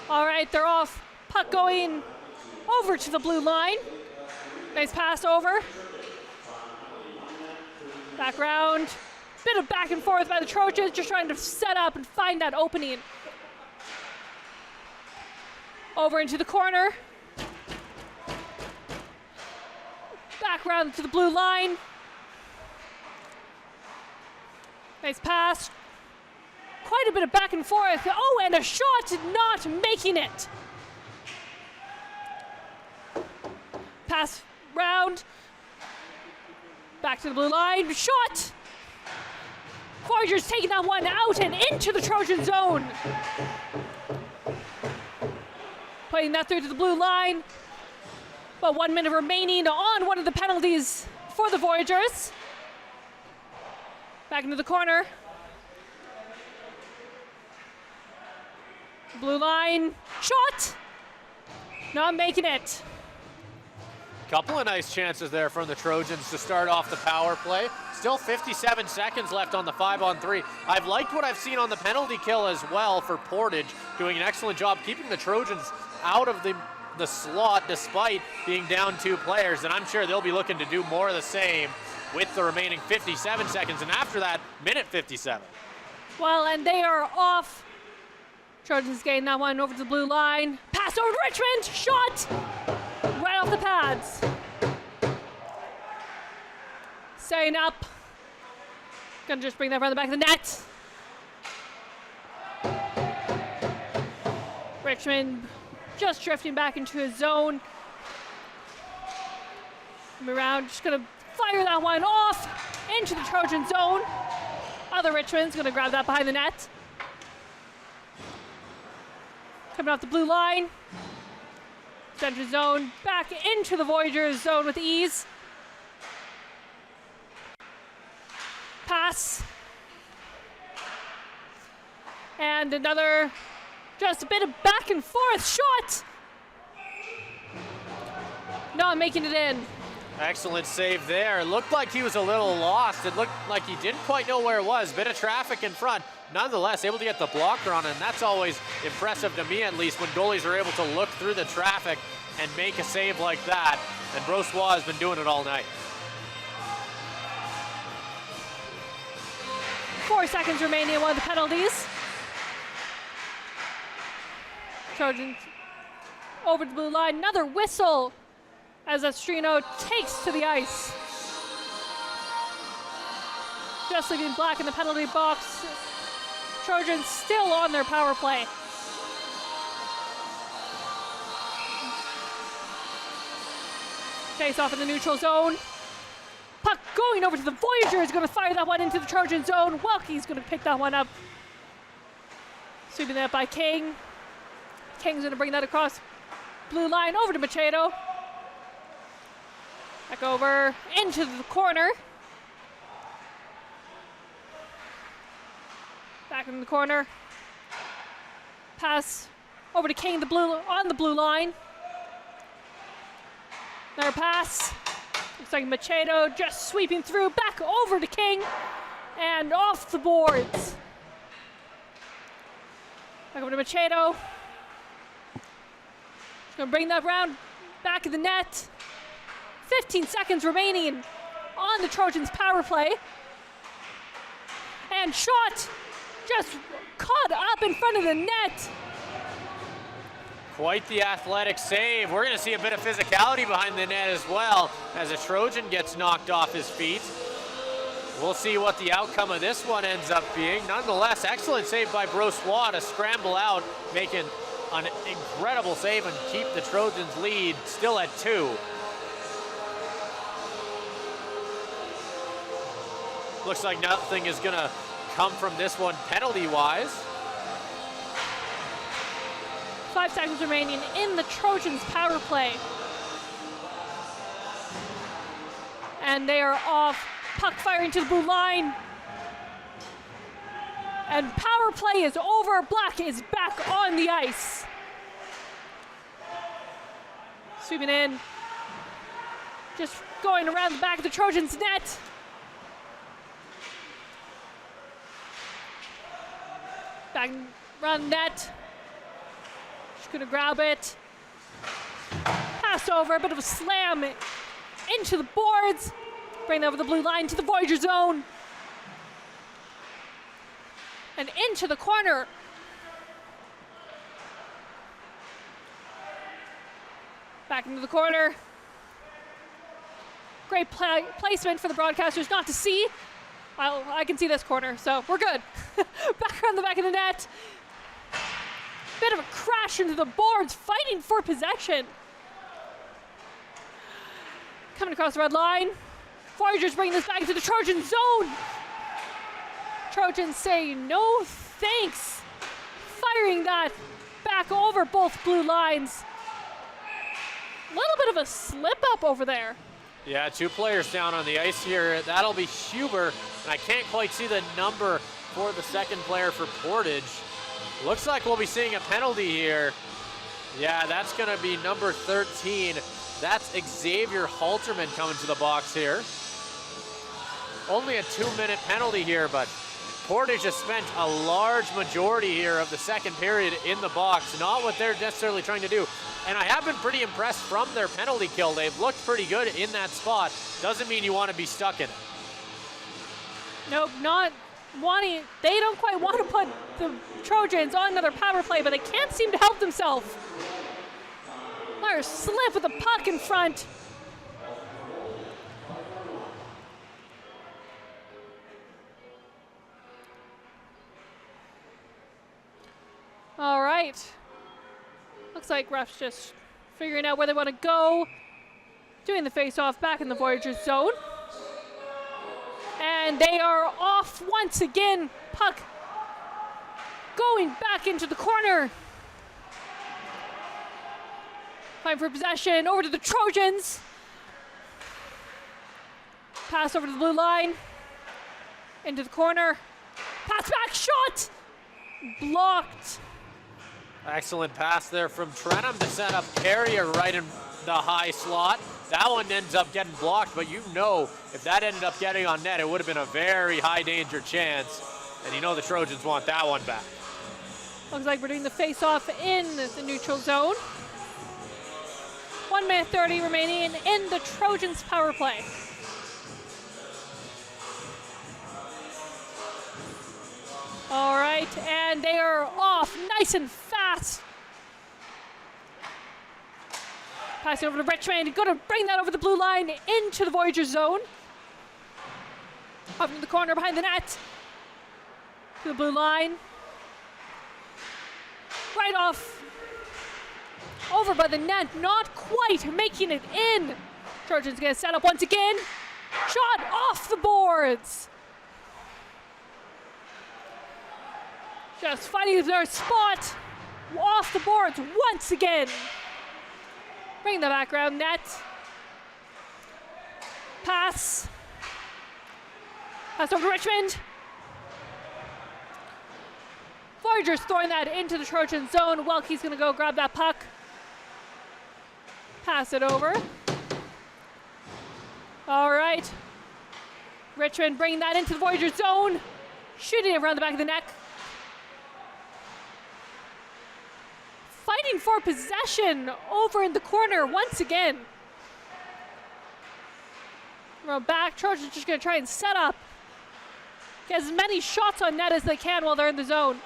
All right, they're off. Puck going over to the blue line. Nice pass over. Back round. Bit of back and forth by the Trojans, just trying to set up and find that opening. Over into the corner. Back round to the blue line. Nice pass. Quite a bit of back and forth. Oh, and a shot, not making it. Pass round. Back to the blue line. Shot. Voyageurs taking that one out and into the Trojan zone. Putting that through to the blue line. About 1 minute remaining on one of the penalties for the Voyageurs. Back into the corner. Blue line. Shot. Not making it. Couple of nice chances there from the Trojans to start off the power play. Still 57 seconds left on the 5-on-3. I've liked what I've seen on the penalty kill as well for Portage, doing an excellent job keeping the Trojans out of the slot despite being down 2 players, and I'm sure they'll be looking to do more of the same with the remaining 57 seconds, and after that, minute 57. Well, and they are off. Trojans getting that one over to the blue line. Pass over to Richmond. Shot. Right off the pads. Staying up. Gonna just bring that around the back of the net. Richmond just drifting back into his zone. Coming around, just gonna fire that one off into the Trojan zone. Other Richmond's gonna grab that behind the net. Coming off the blue line. Center zone, back into the Voyageurs zone with ease. Pass. And another, just a bit of back and forth shot. Not making it in. Excellent save there. It looked like he was a little lost. It looked like he didn't quite know where it was. Bit of traffic in front. Nonetheless, able to get the blocker on it, and that's always impressive to me, at least, when goalies are able to look through the traffic and make a save like that. And Brossois has been doing it all night. 4 seconds remaining in one of the penalties. Trojans over the blue line. Another whistle as Estrino takes to the ice. Just leaving black in the penalty box. Trojans still on their power play. Face off in the neutral zone. Puck going over to the Voyageurs, going to fire that one into the Trojan zone. Welke's going to pick that one up. Sweeping that by King. King's going to bring that across blue line over to Machado. Back over into the corner. Back in the corner. Pass over to King on the blue line. Another pass. Looks like Machado just sweeping through. Back over to King. And off the boards. Back over to Machado. Just gonna bring that round back of the net. 15 seconds remaining on the Trojans' power play. And shot just caught up in front of the net. Quite the athletic save. We're going to see a bit of physicality behind the net as well as a Trojan gets knocked off his feet. We'll see what the outcome of this one ends up being. Nonetheless, excellent save by Brossois to scramble out, making an incredible save and keep the Trojans' lead still at 2. Looks like nothing is going to come from this one penalty-wise. 5 seconds remaining in the Trojans' power play. And they are off. Puck firing to the blue line. And power play is over. Black is back on the ice. Sweeping in. Just going around the back of the Trojans' net. Back around the net. Just gonna grab it. Pass over, a bit of a slam into the boards. Bring that over the blue line to the Voyager zone. And into the corner. Back into the corner. Great placement for the broadcasters not to see. I can see this corner, so we're good. Back around the back of the net. Bit of a crash into the boards, fighting for possession. Coming across the red line. Voyageurs bring this back to the Trojan zone. Trojans say no thanks. Firing that back over both blue lines. A little bit of a slip up over there. Yeah, 2 players down on the ice here. That'll be Huber, and I can't quite see the number for the second player for Portage. Looks like we'll be seeing a penalty here. Yeah, that's gonna be number 13. That's Xavier Halterman coming to the box here. Only a 2-minute penalty here, but Portage has spent a large majority here of the second period in the box, not what they're necessarily trying to do. And I have been pretty impressed from their penalty kill. They've looked pretty good in that spot. Doesn't mean you want to be stuck in it. Nope, not wanting. They don't quite want to put the Trojans on another power play, but they can't seem to help themselves. Another slip with the puck in front. All right. Looks like refs just figuring out where they want to go. Doing the face-off back in the Voyageurs zone. And they are off once again. Puck going back into the corner. Time for possession over to the Trojans. Pass over to the blue line. Into the corner. Pass back, shot! Blocked. Excellent pass there from Trenum to set up Carrier right in the high slot. That one ends up getting blocked, but you know if that ended up getting on net, it would have been a very high danger chance. And you know the Trojans want that one back. Looks like we're doing the face-off in the neutral zone. 1 minute 30 remaining in the Trojans power play. All right, and they are off nice and fast. Passing over to Richmond, going to bring that over the blue line into the Voyager zone. Up in the corner behind the net. To the blue line. Right off. Over by the net, not quite making it in. Trojans going to set up once again. Shot off the boards. Just fighting their spot. Off the boards once again. Bring the background net. Pass. Pass over to Richmond. Voyageurs throwing that into the Trojan zone. Welke's gonna go grab that puck. Pass it over. All right. Richmond bringing that into the Voyager zone. Shooting it around the back of the net. Fighting for possession over in the corner once again. We're back. Trojans just going to try and set up. Get as many shots on net as they can while they're in the zone.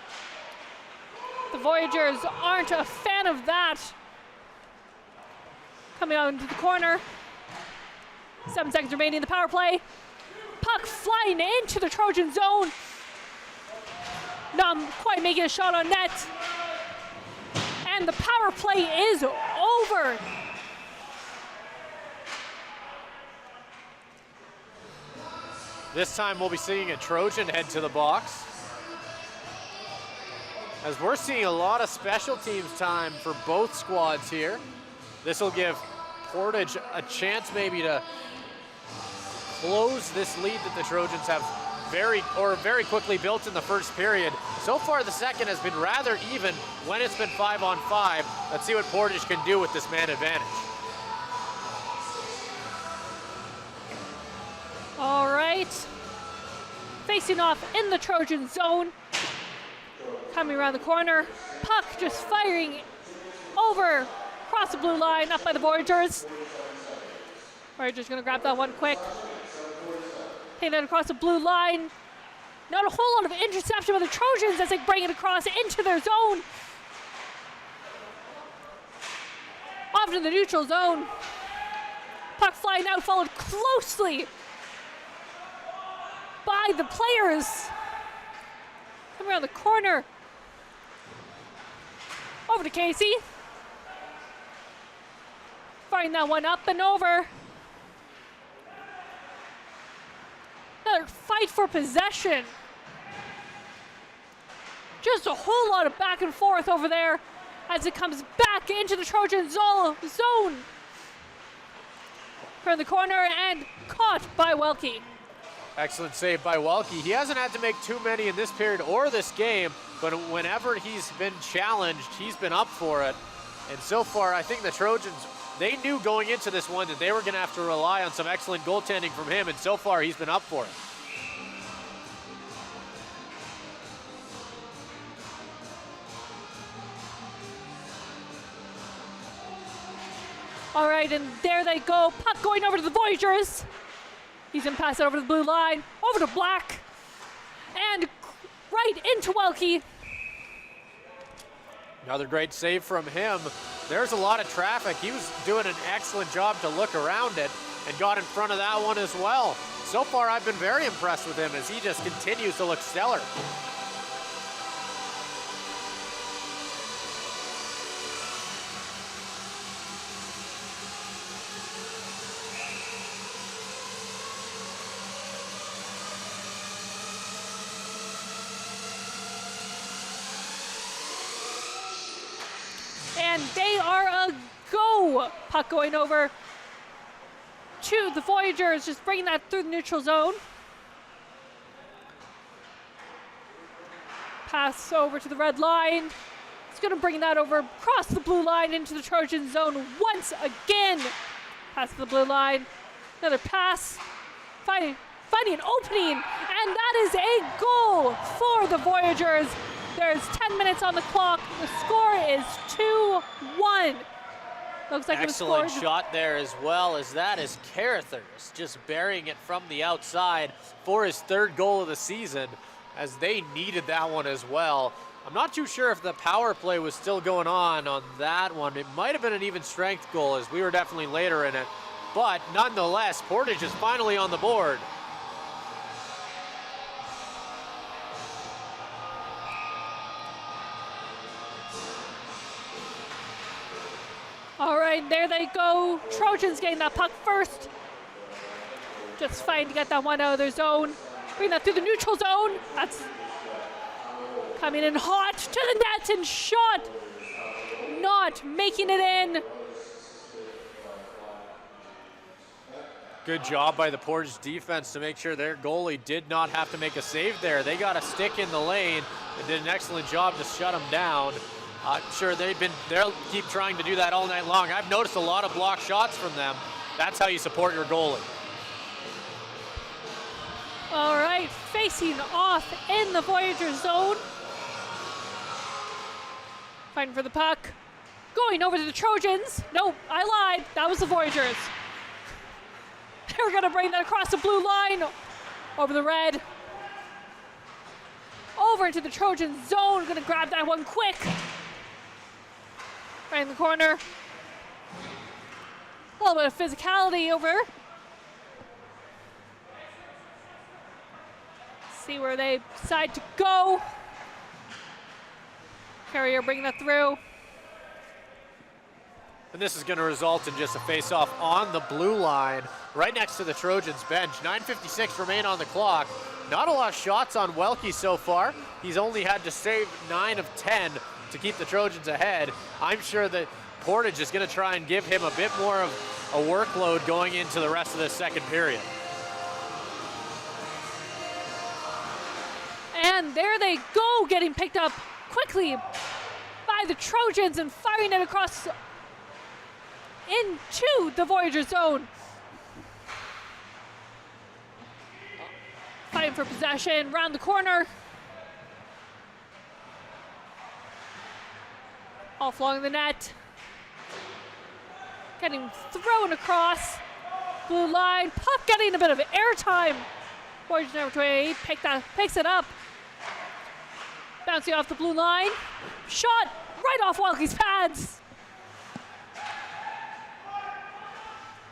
The Voyageurs aren't a fan of that. Coming out into the corner. 7 seconds remaining in the power play. Puck flying into the Trojan zone. Not quite making a shot on net. And the power play is over. This time we'll be seeing a Trojan head to the box. As we're seeing a lot of special teams time for both squads here. This will give Portage a chance maybe to close this lead that the Trojans have very quickly built in the first period. So far the second has been rather even when it's been 5-on-5. Let's see what Portage can do with this man advantage. All right. Facing off in the Trojan zone. Coming around the corner. Puck just firing over across the blue line, up by the Voyageurs. Voyageurs gonna grab that one quick. Take that across the blue line. Not a whole lot of interception by the Trojans as they bring it across into their zone. Off to the neutral zone. Puck flying out, followed closely by the players. Come around the corner. Over to Casey. Firing that one up and over. Another fight for possession. Just a whole lot of back and forth over there as it comes back into the Trojan zone. From the corner and caught by Welke. Excellent save by Welke. He hasn't had to make too many in this period or this game, but whenever he's been challenged, he's been up for it. And so far, I think the Trojans, they knew going into this one that they were going to have to rely on some excellent goaltending from him, and so far he's been up for it. All right, and there they go. Puck going over to the Voyageurs. He's going to pass it over to the blue line, over to Black, and right into Welke. Another great save from him. There's a lot of traffic. He was doing an excellent job to look around it and got in front of that one as well. So far, I've been very impressed with him as he just continues to look stellar. And they are a go. Puck going over to the Voyageurs, just bringing that through the neutral zone. Pass over to the red line. It's going to bring that over across the blue line into the Trojan zone once again. Pass to the blue line. Another pass. Finding an opening. And that is a goal for the Voyageurs. There's 10 minutes on the clock. The score is 2-1. Looks like excellent shot there as well, as that is Carruthers just burying it from the outside for his third goal of the season, as they needed that one as well. I'm not too sure if the power play was still going on that one. It might have been an even strength goal, as we were definitely later in it. But nonetheless, Portage is finally on the board. All right, there they go. Trojans getting that puck first. Just fine to get that one out of their zone. Bring that through the neutral zone. That's coming in hot to the net and shot. Not making it in. Good job by the Portage defense to make sure their goalie did not have to make a save there. They got a stick in the lane, and did an excellent job to shut them down. I'm sure they'll keep trying to do that all night long. I've noticed a lot of block shots from them. That's how you support your goalie. All right, facing off in the Voyageurs zone. Fighting for the puck. Going over to the Trojans. Nope, I lied. That was the Voyageurs. They're gonna bring that across the blue line. Over the red. Over into the Trojan zone. Gonna grab that one quick. Right in the corner. A little bit of physicality over. See where they decide to go. Carrier bringing that through. And this is going to result in just a face-off on the blue line, right next to the Trojans bench. 9:56 remain on the clock. Not a lot of shots on Welke so far. He's only had to save 9 of 10 to keep the Trojans ahead. I'm sure that Portage is going to try and give him a bit more of a workload going into the rest of the second period. And there they go, getting picked up quickly by the Trojans and firing it across into the Voyager zone. Fighting for possession, round the corner. Off along the net. Getting thrown across. Blue line, puck getting a bit of airtime. Voyager number 28 picks it up. Bouncing off the blue line. Shot right off Welke's pads.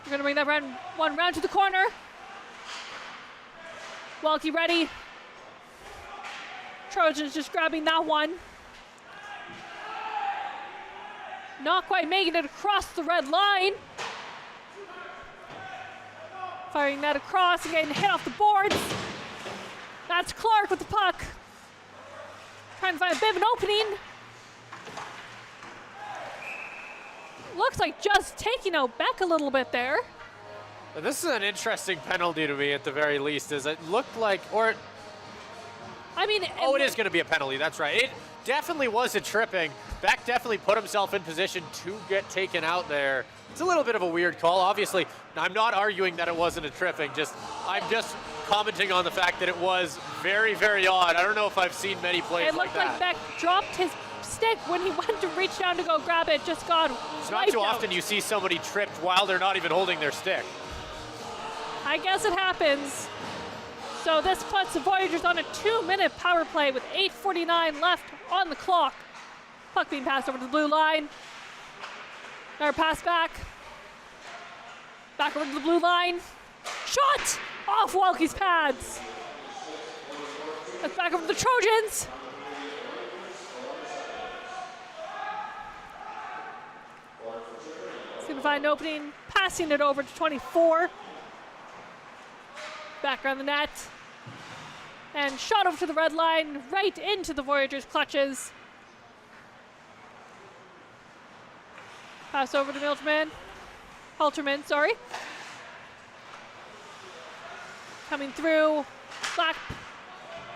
We're gonna bring that one round to the corner. Welke ready. Trojans just grabbing that one. Not quite making it across the red line. Firing that across and getting hit off the boards. That's Clark with the puck. Trying to find a bit of an opening. Looks like just taking out Beck a little bit there. This is an interesting penalty to me at the very least, as it looked like, or... I mean... Oh, it is going to be a penalty, that's right. It definitely was a tripping. Beck definitely put himself in position to get taken out there. It's a little bit of a weird call. Obviously, I'm not arguing that it wasn't a tripping. I'm just commenting on the fact that it was very, very odd. I don't know if I've seen many plays like that. It looked like Beck dropped his stick when he went to reach down to go grab it. Just got It's not too often you see somebody tripped while they're not even holding their stick. I guess it happens. So this puts the Voyageurs on a 2-minute power play with 8:49 left on the clock. Puck being passed over to the blue line. Another pass back. Back over to the blue line. Shot off Welke's pads. That's back over to the Trojans. He's going to find an opening. Passing it over to 24. Back around the net. And shot over to the red line, right into the Voyageurs' clutches. Pass over to Halterman, sorry. Coming through. Black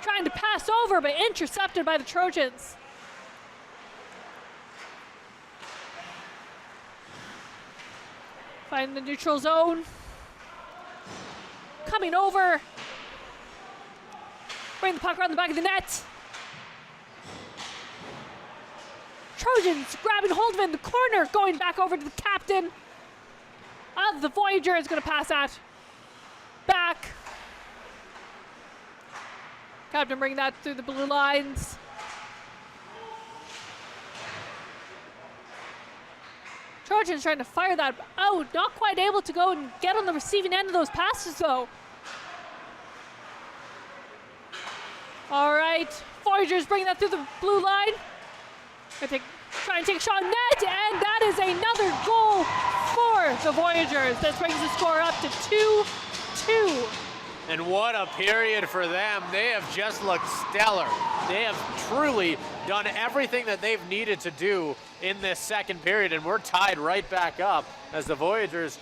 trying to pass over, but intercepted by the Trojans. Find the neutral zone. Coming over. Bring the puck around the back of the net. Trojans grabbing hold of it in the corner, going back over to the captain of the Voyager. Is going to pass that back. Captain bringing that through the blue lines. Trojans trying to fire that out, not quite able to go and get on the receiving end of those passes though. All right, Voyageurs bringing that through the blue line. Try and take a shot on net, and that is another goal for the Voyageurs. That brings the score up to 2-2. And what a period for them. They have just looked stellar. They have truly done everything that they've needed to do in this second period, and we're tied right back up as the Voyageurs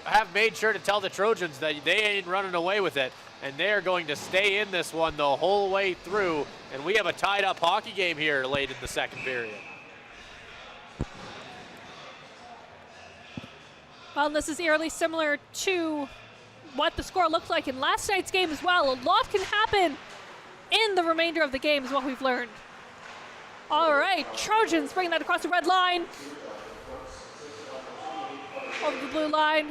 have made sure to tell the Trojans that they ain't running away with it, and they're going to stay in this one the whole way through, and we have a tied up hockey game here late in the second period. Well, this is eerily similar to what the score looked like in last night's game as well. A lot can happen in the remainder of the game is what we've learned. All right, Trojans bringing that across the red line. Over the blue line.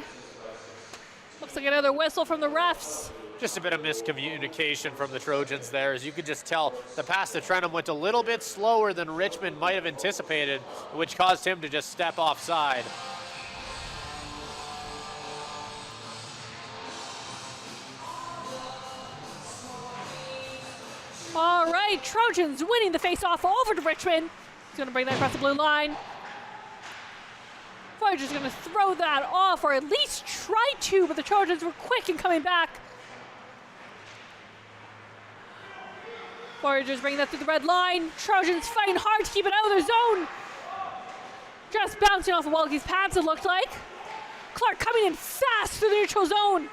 Looks like another whistle from the refs. Just a bit of miscommunication from the Trojans there. As you could just tell, the pass to Trenum went a little bit slower than Richmond might have anticipated, which caused him to just step offside. All right, Trojans winning the face-off over to Richmond. He's going to bring that across the blue line. Voyageurs going to throw that off, or at least try to, but the Trojans were quick in coming back. Voyageurs bringing that through the red line. Trojans fighting hard to keep it out of their zone. Just bouncing off of Welke's pads, it looked like. Clark coming in fast through the neutral zone.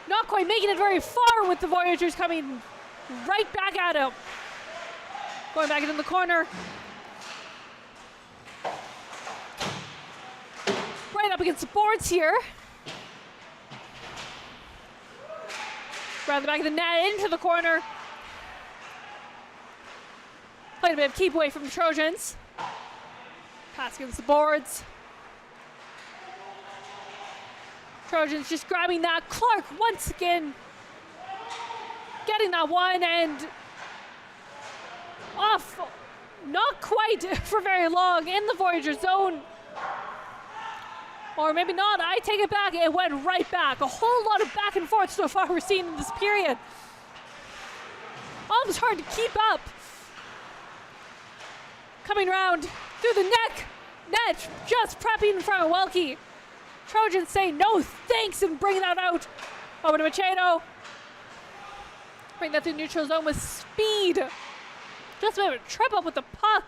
Not quite making it very far with the Voyageurs coming right back at him. Going back into the corner. Right up against the boards here. Around the back of the net, into the corner. Played a bit of keep away from the Trojans. Pass against the boards. Trojans just grabbing that. Clark once again getting that one and off, not quite for very long in the Voyager zone. Or maybe not, I take it back, it went right back. A whole lot of back and forth so far we're seeing in this period. Almost hard to keep up. Coming around through the net, just prepping in front of Welke. Trojans say no thanks and bring that out. Over to Machado. Bring that through the neutral zone with speed. Just a bit of a trip up with the puck.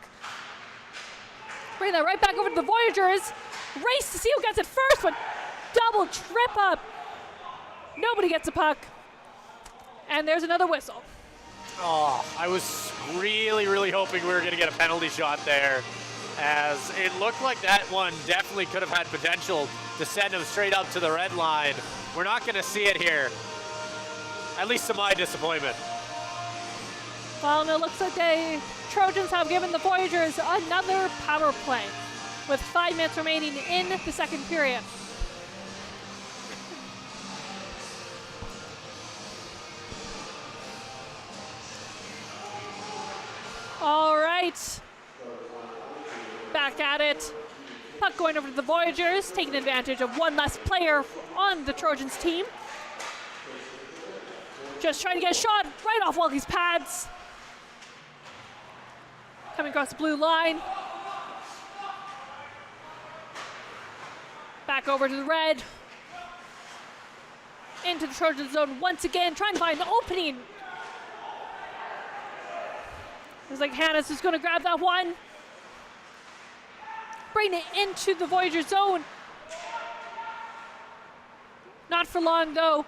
Bring that right back over to the Voyageurs. Race to see who gets it first, but double trip up. Nobody gets a puck. And there's another whistle. Oh, I was really, really hoping we were going to get a penalty shot there, as it looked like that one definitely could have had potential to send him straight up to the red line. We're not going to see it here, at least to my disappointment. Well, and it looks like the Trojans have given the Voyageurs another power play with 5 minutes remaining in the second period. All right. Back at it. Puck going over to the Voyageurs, taking advantage of one less player on the Trojans team. Just trying to get a shot right off Welke's pads. Coming across the blue line. Back over to the red. Into the Trojan zone once again, trying to find an opening. Looks like Hannes is going to grab that one. Bring it into the Voyager zone. Not for long though.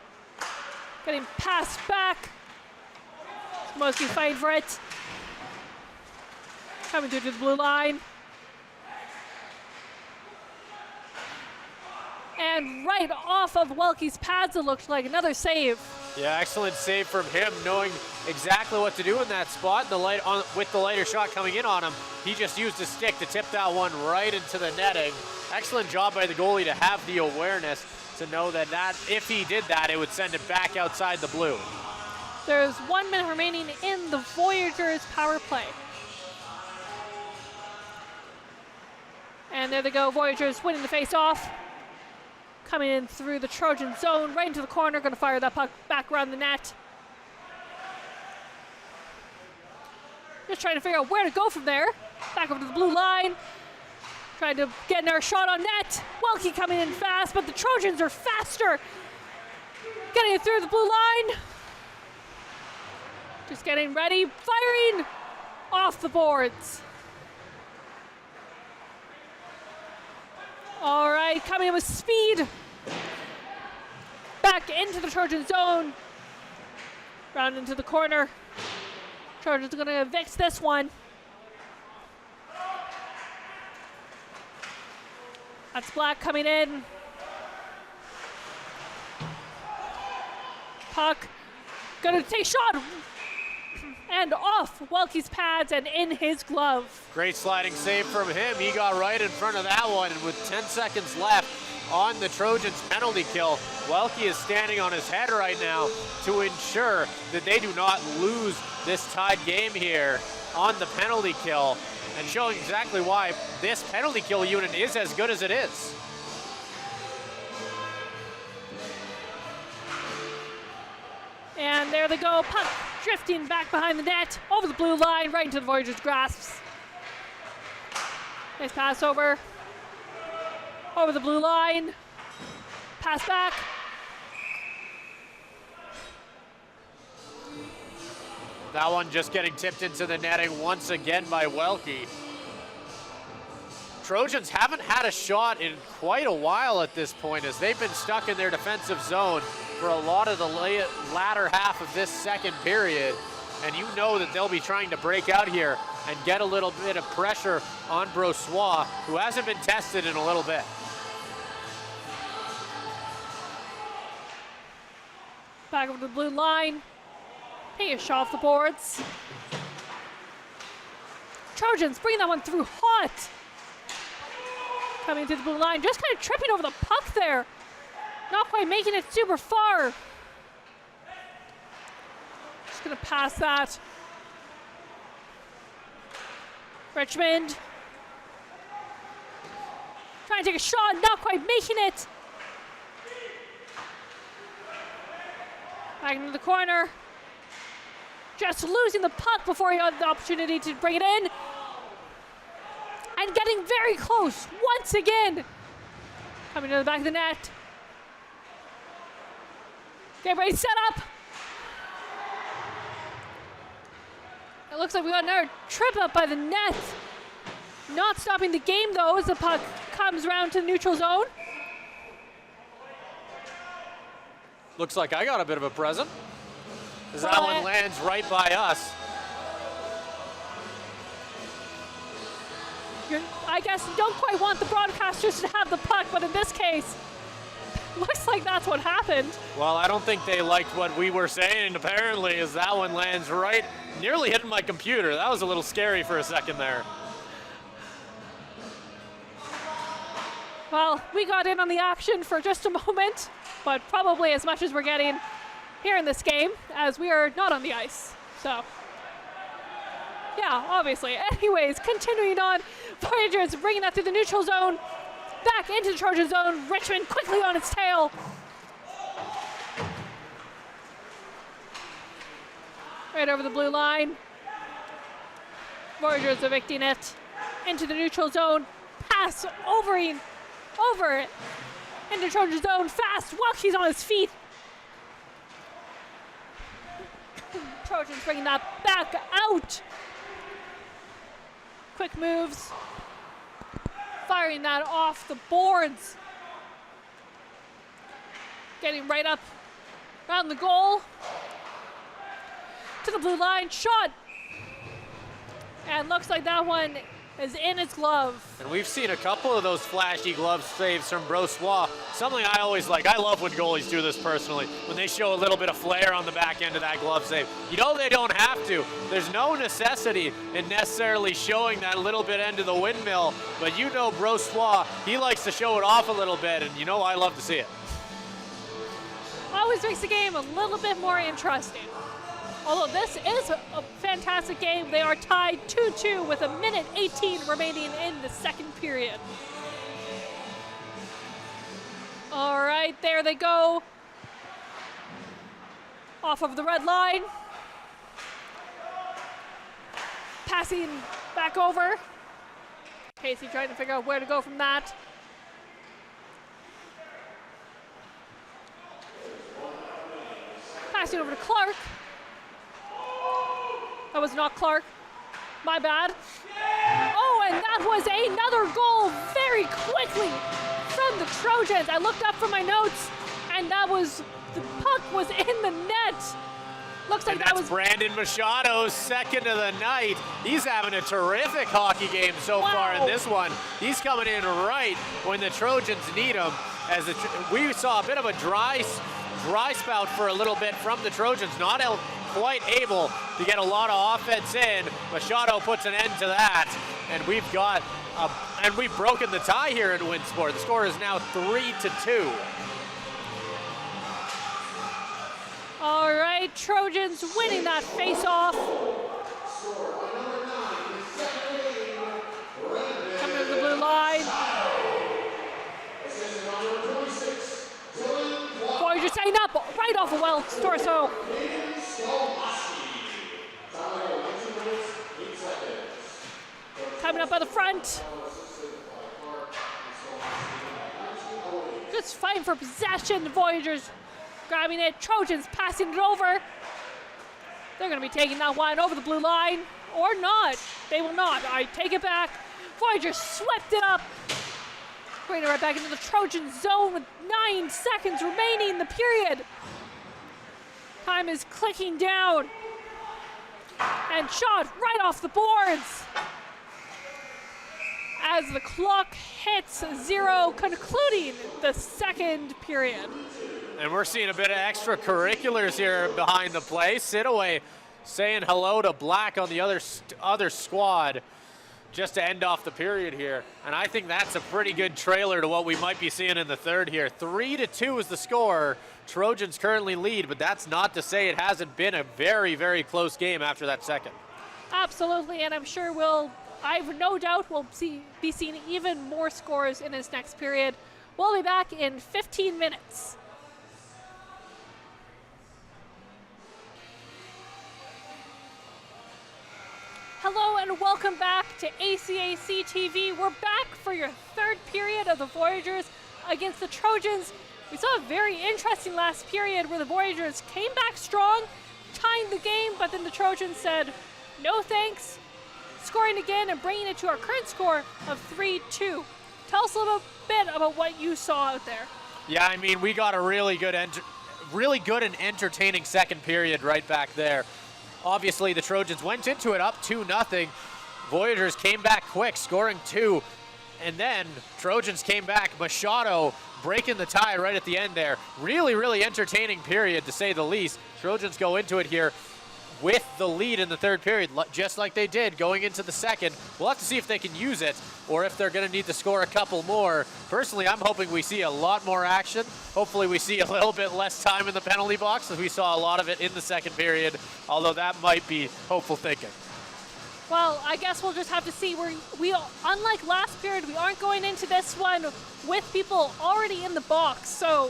Getting passed back. Mostly fighting for it. Coming through to the blue line. And right off of Welke's pads, it looked like another save. Yeah, excellent save from him, knowing exactly what to do in that spot. With the lighter shot coming in on him, he just used his stick to tip that one right into the netting. Excellent job by the goalie to have the awareness to know that if he did that, it would send it back outside the blue. There's 1 minute remaining in the Voyageurs power play. And there they go, Voyageurs winning the face-off. Coming in through the Trojan zone, right into the corner, going to fire that puck back around the net. Just trying to figure out where to go from there. Back over to the blue line. Trying to get another shot on net. Welke coming in fast, but the Trojans are faster. Getting it through the blue line. Just getting ready, firing off the boards. All right, coming in with speed. Back into the Trojan zone. Round into the corner. Trojans are gonna evict this one. That's Black coming in. Puck gonna take shot. And off Welke's pads and in his glove. Great sliding save from him. He got right in front of that one, and with 10 seconds left on the Trojans penalty kill, Welke is standing on his head right now to ensure that they do not lose this tied game here on the penalty kill, and showing exactly why this penalty kill unit is as good as it is. And there they go, puck drifting back behind the net, over the blue line, right into the Voyageurs' grasps. Nice pass over the blue line, pass back. That one just getting tipped into the netting once again by Welke. Trojans haven't had a shot in quite a while at this point, as they've been stuck in their defensive zone for a lot of the latter half of this second period. And you know that they'll be trying to break out here and get a little bit of pressure on Brossois, who hasn't been tested in a little bit. Back over to the blue line. Take a shot off the boards. Trojans bring that one through hot. Coming to the blue line, just kind of tripping over the puck there. Not quite making it super far. Just gonna pass that. Richmond. Trying to take a shot, not quite making it. Back into the corner. Just losing the puck before he had the opportunity to bring it in. And getting very close once again. Coming to the back of the net. Get ready, set up. It looks like we got another trip up by the net. Not stopping the game though as the puck comes around to the neutral zone. Looks like I got a bit of a present, as that one lands right by us. I guess you don't quite want the broadcasters to have the puck, but in this case, looks like that's what happened. Well, I don't think they liked what we were saying, apparently, as that one lands right, nearly hitting my computer. That was a little scary for a second there. Well, we got in on the action for just a moment, but probably as much as we're getting here in this game, as we are not on the ice. So, yeah, obviously. Anyways, continuing on, Voyageurs bringing that through the neutral zone, back into the Trojan zone. Richmond quickly on its tail. Right over the blue line. Voyageurs evicting it into the neutral zone. Pass over it into Trojan zone. Fast. Welke's on his feet. Trojans bringing that back out. Quick moves. Firing that off the boards. Getting right up around the goal. To the blue line. Shot. And looks like that one is in its glove. And we've seen a couple of those flashy glove saves from Brossois. Something I always like. I love when goalies do this personally, when they show a little bit of flair on the back end of that glove save. You know they don't have to. There's no necessity in necessarily showing that little bit end of the windmill, but you know Brossois, he likes to show it off a little bit, and you know I love to see it. Always makes the game a little bit more interesting. Although this is a fantastic game, they are tied 2-2 with 1:18 remaining in the second period. All right, there they go. Off of the red line. Passing back over. Casey trying to figure out where to go from that. Passing over to Clark. That was not Clark. My bad. Oh, and that was another goal very quickly from the Trojans. I looked up from my notes, and the puck was in the net. Looks like that was Brandon Machado's second of the night. He's having a terrific hockey game so far in this one. He's coming in right when the Trojans need him. We saw a bit of a dry spout for a little bit from the Trojans, not quite able to get a lot of offense in. Machado puts an end to that, and we've broken the tie here in Winsport. The score is now 3-2. All right, Trojans winning that face-off. Coming to the blue line. Voyageurs setting up right off of Wells' torso. Coming up by the front. Just fighting for possession. The Voyageurs grabbing it. Trojans passing it over. They're going to be taking that one over the blue line. Or not. They will not. I take it back. Voyageurs swept it up. Bring it right back into the Trojan zone with 9 seconds remaining in the period. Time is clicking down. And shot right off the boards. As the clock hits 0, concluding the second period. And we're seeing a bit of extracurriculars here behind the play. Sidaway saying hello to Black on the other squad just to end off the period here. And I think that's a pretty good trailer to what we might be seeing in the third here. 3-2 is the score. Trojans currently lead, but that's not to say it hasn't been a very, very close game after that second. Absolutely, and I'm sure I've no doubt we'll be seeing even more scores in this next period. We'll be back in 15 minutes. Hello and welcome back to ACAC TV. We're back for your third period of the Voyageurs against the Trojans. We saw a very interesting last period where the Voyageurs came back strong, tying the game, but then the Trojans said, no thanks, scoring again and bringing it to our current score of 3-2. Tell us a little bit about what you saw out there. Yeah, I mean, we got a really good and entertaining second period right back there. Obviously, the Trojans went into it up 2-0. Voyageurs came back quick, scoring 2. And then Trojans came back. Machado breaking the tie right at the end there. Really, really entertaining period, to say the least. Trojans go into it here with the lead in the third period, just like they did going into the second. We'll have to see if they can use it or if they're going to need to score a couple more. Personally, I'm hoping we see a lot more action. Hopefully we see a little bit less time in the penalty box, as we saw a lot of it in the second period, although that might be hopeful thinking. Well, I guess we'll just have to see. We unlike last period, we aren't going into this one with people already in the box, so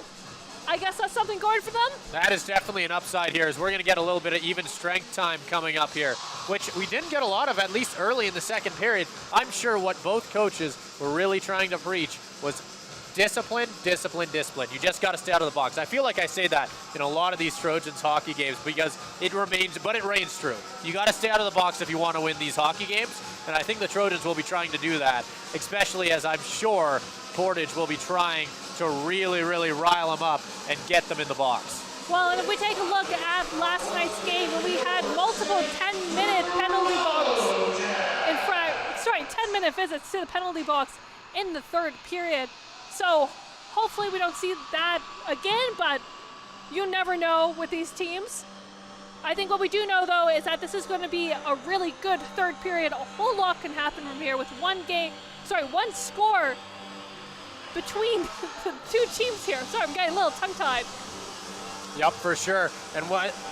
I guess that's something going for them? That is definitely an upside here, as we're going to get a little bit of even strength time coming up here, which we didn't get a lot of, at least early in the second period. I'm sure what both coaches were really trying to preach was discipline, discipline, discipline. You just got to stay out of the box. I feel like I say that in a lot of these Trojans hockey games because it reigns true. You got to stay out of the box if you want to win these hockey games, and I think the Trojans will be trying to do that, especially as I'm sure Portage will be trying to really, really rile them up and get them in the box. Well, and if we take a look at last night's game, when we had multiple 10-minute penalty box 10-minute visits to the penalty box in the third period. So hopefully we don't see that again, but you never know with these teams. I think what we do know, though, is that this is going to be a really good third period. A whole lot can happen from here with one score between the two teams here. Sorry, I'm getting a little tongue-tied. Yep, for sure. And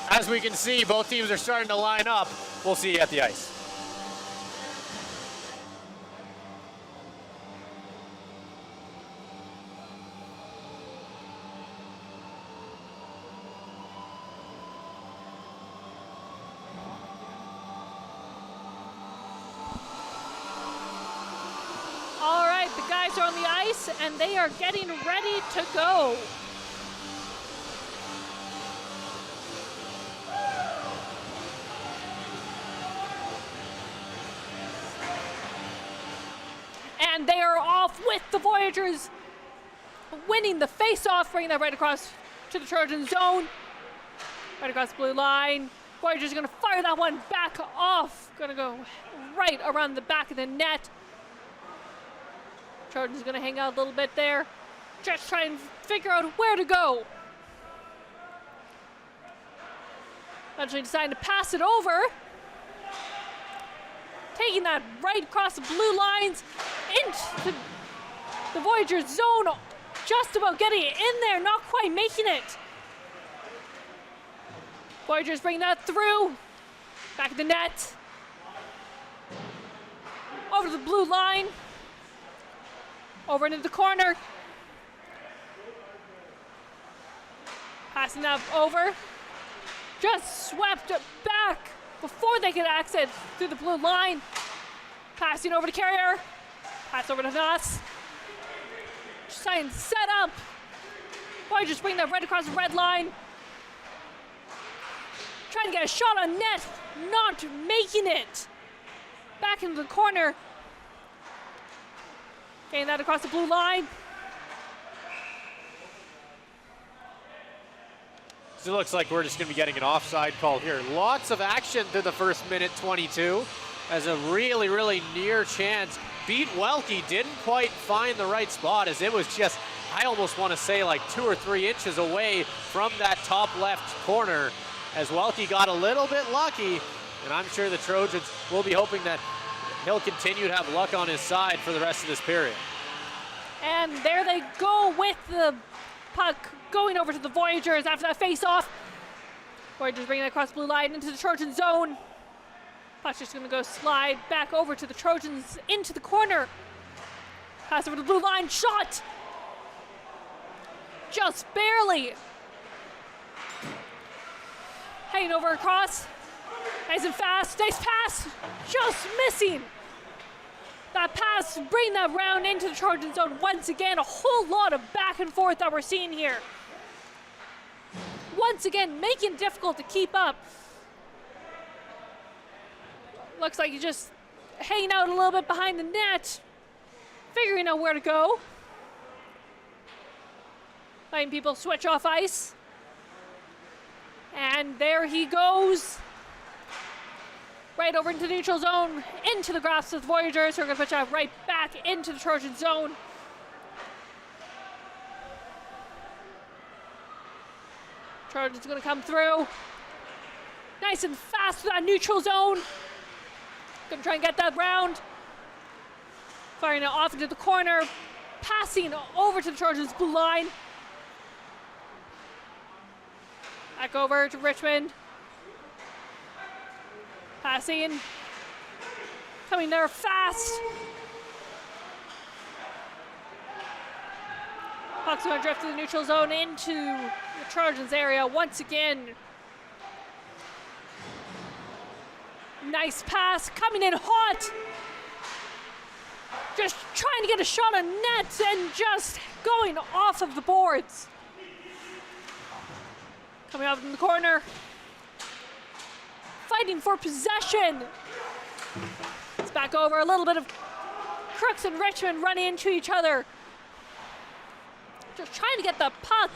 as we can see, both teams are starting to line up. We'll see you at the ice. All right, the guys are on the ice, and they are getting ready to go. And they are off with the Voyageurs winning the face-off, bringing that right across to the Trojan zone. Right across the blue line. Voyageurs are going to fire that one back off. Going to go right around the back of the net. Trojans going to hang out a little bit there. Just try and figure out where to go. Eventually deciding to pass it over. Taking that right across the blue lines into the Voyageurs zone. Just about getting it in there, not quite making it. Voyageurs bring that through. Back of the net. Over to the blue line. Over into the corner. Passing that over. Just swept it back before they could access through the blue line. Passing over to Carrier. Pass over to us. Just trying to set up. Voyageurs bring that right across the red line. Trying to get a shot on net. Not making it. Back into the corner. Getting that across the blue line. So it looks like we're just going to be getting an offside call here. Lots of action through the first minute 22 as a really, really near chance. Beat Welke didn't quite find the right spot as it was just, I almost want to say like 2 or 3 inches away from that top left corner as Welke got a little bit lucky, and I'm sure the Trojans will be hoping that he'll continue to have luck on his side for the rest of this period. And there they go with the puck going over to the Voyageurs after that face-off. Voyageurs bringing it across the blue line into the Trojan zone. Puck's just going to go slide back over to the Trojans into the corner. Pass over to the blue line, shot! Just barely. Hanging over across. Nice and fast, nice pass, just missing. That pass, bring that round into the Trojan zone once again. A whole lot of back and forth that we're seeing here. Once again, making it difficult to keep up. Looks like he's just hanging out a little bit behind the net, figuring out where to go. Letting people switch off ice. And there he goes. Right over into the neutral zone, into the grasp of the Voyageurs, who are going to pitch out right back into the Trojan zone. Trojans going to come through. Nice and fast to that neutral zone. Going to try and get that round. Firing it off into the corner. Passing over to the Trojans' blue line. Back over to Richmond. Passing. Coming there fast. Puck's going to drift to the neutral zone into the Trojans area once again. Nice pass, coming in hot. Just trying to get a shot on net and just going off of the boards. Coming out in the corner. Fighting for possession. It's back over. A little bit of Crooks and Richmond running into each other. Just trying to get the puck.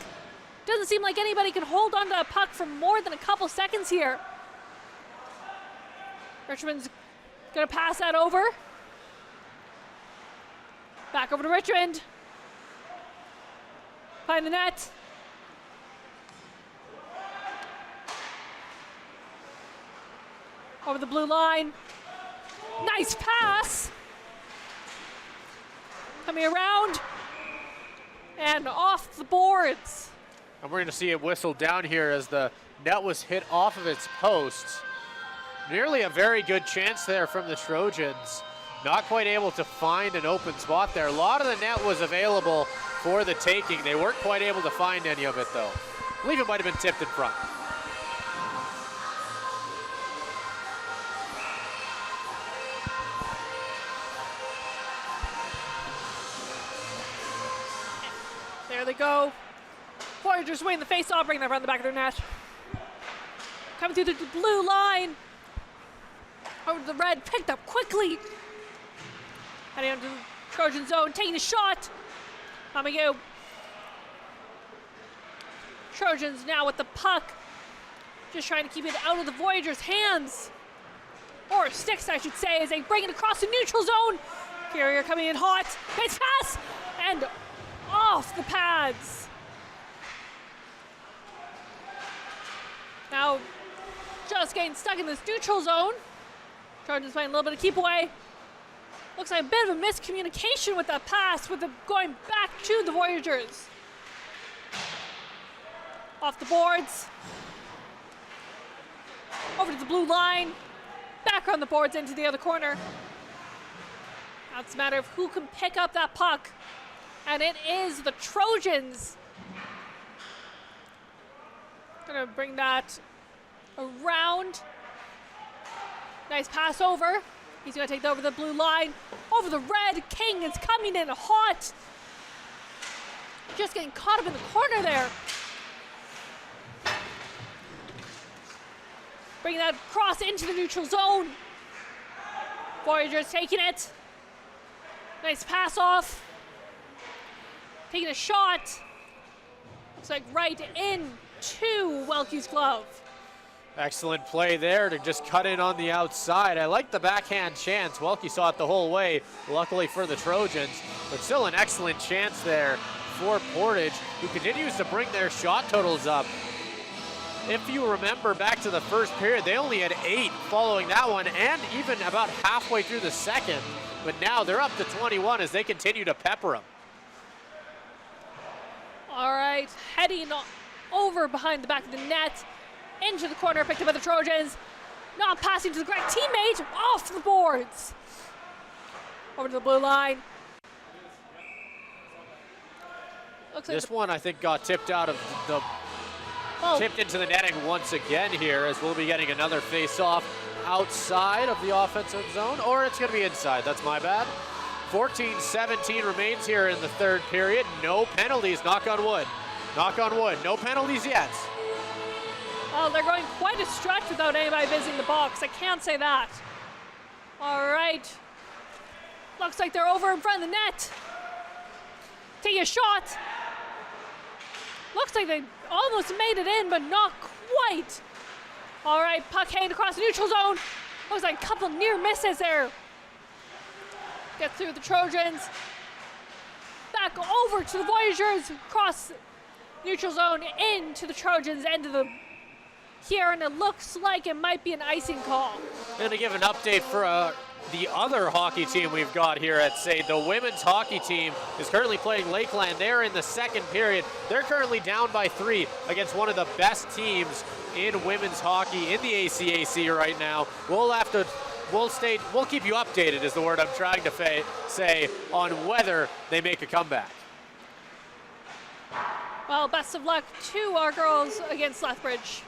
Doesn't seem like anybody can hold on to that puck for more than a couple seconds here. Richmond's gonna pass that over. Back over to Richmond. Behind the net. Over the blue line. Nice pass. Coming around. And off the boards. And we're going to see it whistle down here as the net was hit off of its posts. Nearly a very good chance there from the Trojans. Not quite able to find an open spot there. A lot of the net was available for the taking. They weren't quite able to find any of it though. I believe it might have been tipped in front. There they go. Voyageurs winning the face-off, bringing that around the back of their net. Coming through the blue line. Over to the red, picked up quickly. Heading on to the Trojan zone, taking a shot. Hamagoo. Trojans now with the puck. Just trying to keep it out of the Voyageurs' hands. Or sticks, I should say, as they bring it across the neutral zone. Carrier coming in hot. It's pass! And off the pads. Now, just getting stuck in this neutral zone. Trojans playing a little bit of keep away. Looks like a bit of a miscommunication with that pass, with it going back to the Voyageurs. Off the boards. Over to the blue line. Back on the boards into the other corner. Now it's a matter of who can pick up that puck. And it is the Trojans. Gonna bring that around. Nice pass over. He's gonna take that over the blue line. Over the red. King is coming in hot. Just getting caught up in the corner there. Bringing that cross into the neutral zone. Voyageurs taking it. Nice pass off. Taking a shot. Looks like right into Welke's glove. Excellent play there to just cut in on the outside. I like the backhand chance. Welke saw it the whole way, luckily for the Trojans, but still an excellent chance there for Portage, who continues to bring their shot totals up. If you remember back to the first period, they only had 8 following that one, and even about halfway through the second. But now they're up to 21 as they continue to pepper them. All right, heading over behind the back of the net, into the corner, picked up by the Trojans. Not passing to the correct teammate, off the boards. Over to the blue line. Looks like this one, I think, got tipped out of the tipped into the netting once again here, as we'll be getting another face-off outside of the offensive zone, or it's going to be inside. That's my bad. 14-17 remains here in the third period. No penalties, knock on wood. Knock on wood, no penalties yet. Oh, they're going quite a stretch without anybody visiting the box. I can't say that. All right. Looks like they're over in front of the net. Take a shot. Looks like they almost made it in, but not quite. All right, puck hanging across the neutral zone. Looks like a couple near misses there. Gets through the Trojans. Back over to the Voyageurs. Across neutral zone into the Trojans, end of the here, and it looks like it might be an icing call. I'm going to give an update for the other hockey team we've got here at SAIT. The women's hockey team is currently playing Lakeland. They're in the second period. They're currently down by 3 against one of the best teams in women's hockey in the ACAC right now. We'll keep you updated is the word I'm trying to say on whether they make a comeback. Well, best of luck to our girls against Lethbridge.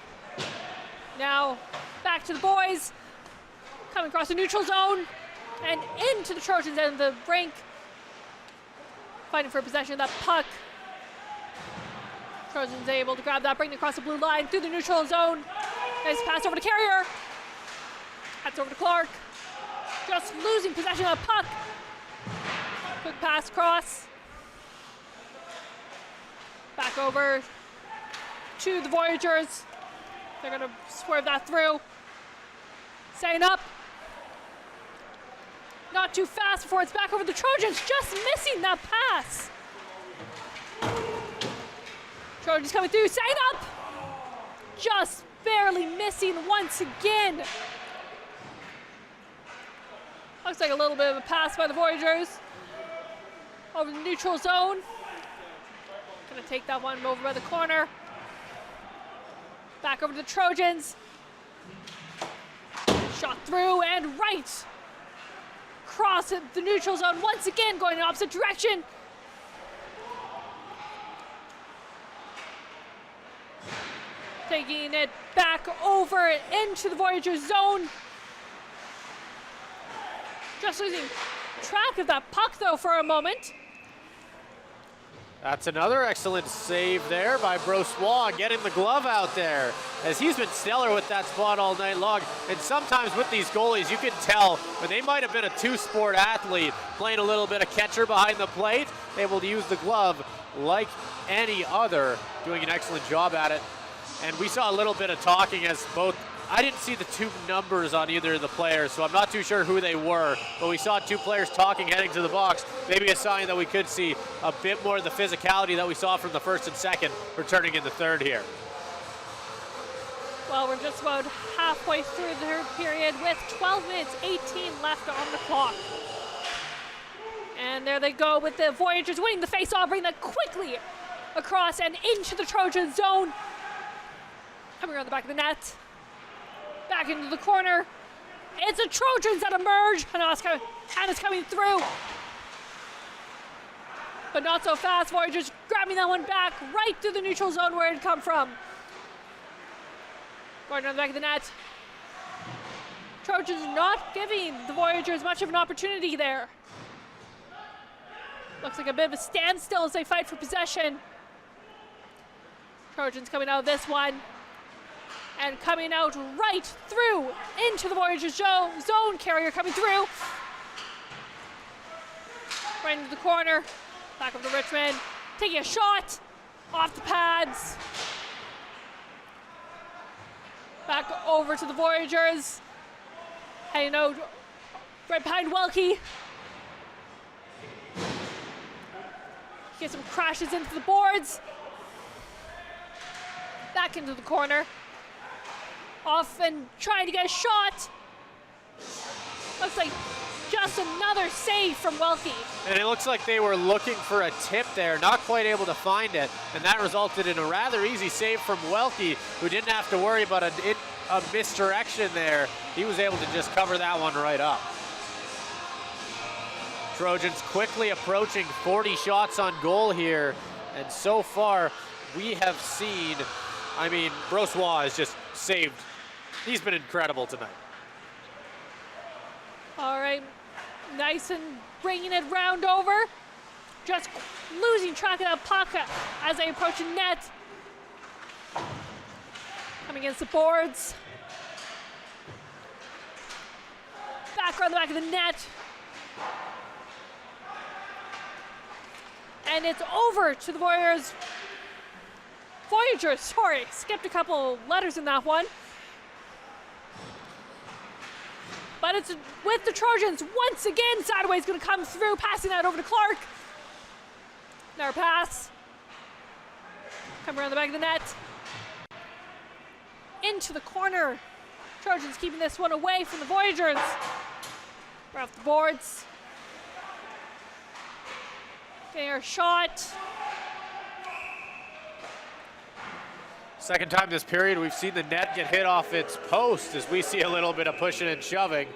Now, back to the boys. Coming across the neutral zone and into the Trojans end of the rink. Fighting for possession of that puck. Trojans able to grab that, bring it across the blue line through the neutral zone. Nice pass over to Carrier. That's over to Clark. Just losing possession of the puck. Quick pass across. Back over to the Voyageurs. They're gonna swerve that through. Staying up. Not too fast before it's back over the Trojans, just missing that pass. Trojans coming through, staying up. Just barely missing once again. Looks like a little bit of a pass by the Voyageurs. Over the neutral zone. Gonna take that one over by the corner. Back over to the Trojans. Shot through and right. Cross the neutral zone once again, going in the opposite direction. Taking it back over into the Voyager zone. Just losing track of that puck though for a moment. That's another excellent save there by Brossois, getting the glove out there, as he's been stellar with that spot all night long. And sometimes with these goalies, you can tell when they might have been a two-sport athlete, playing a little bit of catcher behind the plate, able to use the glove like any other, doing an excellent job at it. And we saw a little bit of talking as both, I didn't see the two numbers on either of the players, so I'm not too sure who they were, but we saw two players talking heading to the box. Maybe a sign that we could see a bit more of the physicality that we saw from the first and second returning in the third here. Well, we're just about halfway through the third period with 12 minutes, 18 left on the clock. And there they go with the Voyageurs winning the face-off, bringing that quickly across and into the Trojan zone. Coming around the back of the net. Back into the corner. It's the Trojans that emerge. Hannah's coming through. But not so fast. Voyageurs grabbing that one back right through the neutral zone where it come from. Going on the back of the net. Trojans not giving the Voyageurs much of an opportunity there. Looks like a bit of a standstill as they fight for possession. Trojans coming out of this one. And coming out right through into the Voyageurs zone. Carrier coming through. Right into the corner. Back over to Richmond. Taking a shot off the pads. Back over to the Voyageurs. Heading out right behind Welke. Get some crashes into the boards. Back into the corner. Off and trying to get a shot. Looks like just another save from Welke. And it looks like they were looking for a tip there, not quite able to find it. And that resulted in a rather easy save from Welke, who didn't have to worry about a misdirection there. He was able to just cover that one right up. Trojans quickly approaching 40 shots on goal here. And so far, we have seen, I mean, Brossois has just saved. He's been incredible tonight. All right, nice and bringing it round over. Just losing track of that puck as they approach the net. Coming against the boards. Back around the back of the net. And it's over to the Voyageurs, sorry, skipped a couple letters in that one. But it's with the Trojans once again. Sadaway's going to come through, passing that over to Clark. Another pass. Come around the back of the net. Into the corner. Trojans keeping this one away from the Voyageurs. We're off the boards. Getting our shot. Second time this period, we've seen the net get hit off its post as we see a little bit of pushing and shoving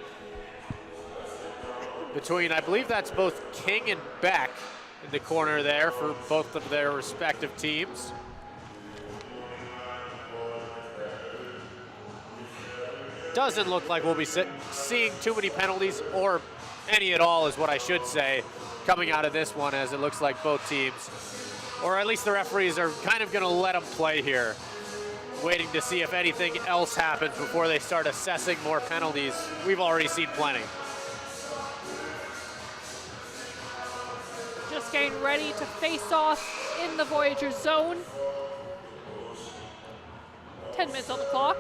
between, I believe that's both King and Beck in the corner there for both of their respective teams. Doesn't look like we'll be seeing too many penalties, or any at all is what I should say, coming out of this one, as it looks like both teams, or at least the referees, are kind of going to let them play here, waiting to see if anything else happens before they start assessing more penalties. We've already seen plenty. Just getting ready to face off in the Voyageurs zone. 10 minutes on the clock.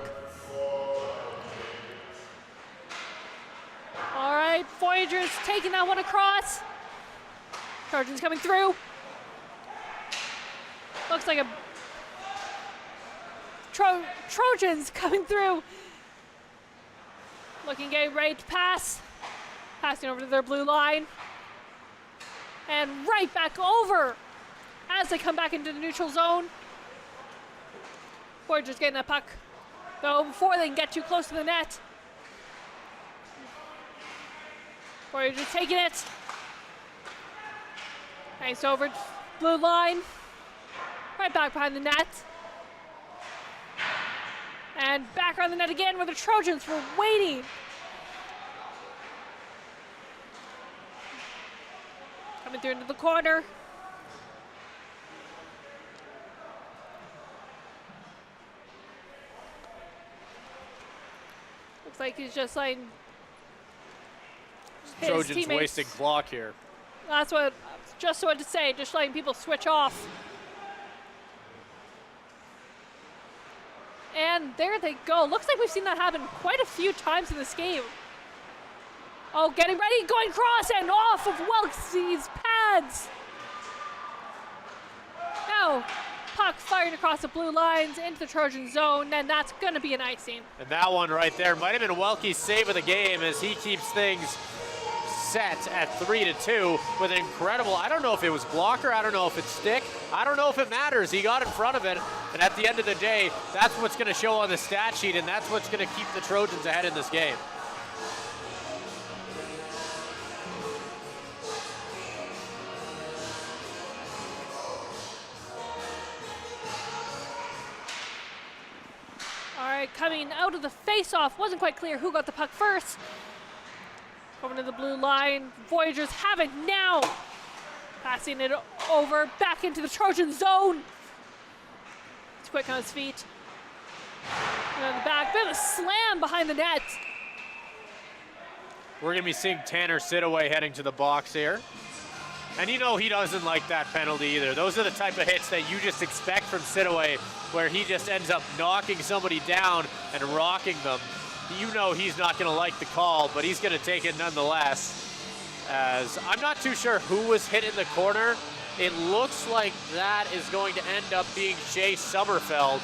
All right, Voyageurs taking that one across. Trojans coming through. Looks like a Trojans coming through. Looking, getting ready to pass. Passing over to their blue line. And right back over as they come back into the neutral zone. Voyageurs getting that puck, though, before they can get too close to the net. Voyageurs taking it. Nice over blue line. Right back behind the net. And back around the net again where the Trojans were waiting. Coming through into the corner. Looks like he's just letting his Trojans teammates. wasting clock here. That's what, just what to say, just letting people switch off. And there they go. Looks like we've seen that happen quite a few times in this game. Oh, getting ready, going cross and off of Welksy's pads. Now, puck firing across the blue lines into the Trojan zone, and that's going to be an icing. And that one right there might have been Welke's save of the game as he keeps things set at 3-2 with an incredible, I don't know if it was blocker, I don't know if it's stick, I don't know if it matters. He got in front of it, and at the end of the day, that's what's going to show on the stat sheet, and that's what's going to keep the Trojans ahead in this game. All right, coming out of the face-off, wasn't quite clear who got the puck first. Over to the blue line, Voyageurs have it now. Passing it over, back into the Trojan zone. It's quick on his feet. And on the back, bit of a slam behind the net. We're going to be seeing Tanner Sidaway heading to the box here. And you know he doesn't like that penalty either. Those are the type of hits that you just expect from Sidaway, where he just ends up knocking somebody down and rocking them. You know he's not going to like the call, but he's going to take it nonetheless. As I'm not too sure who was hit in the corner. It looks like that is going to end up being Shea Sommerfeld.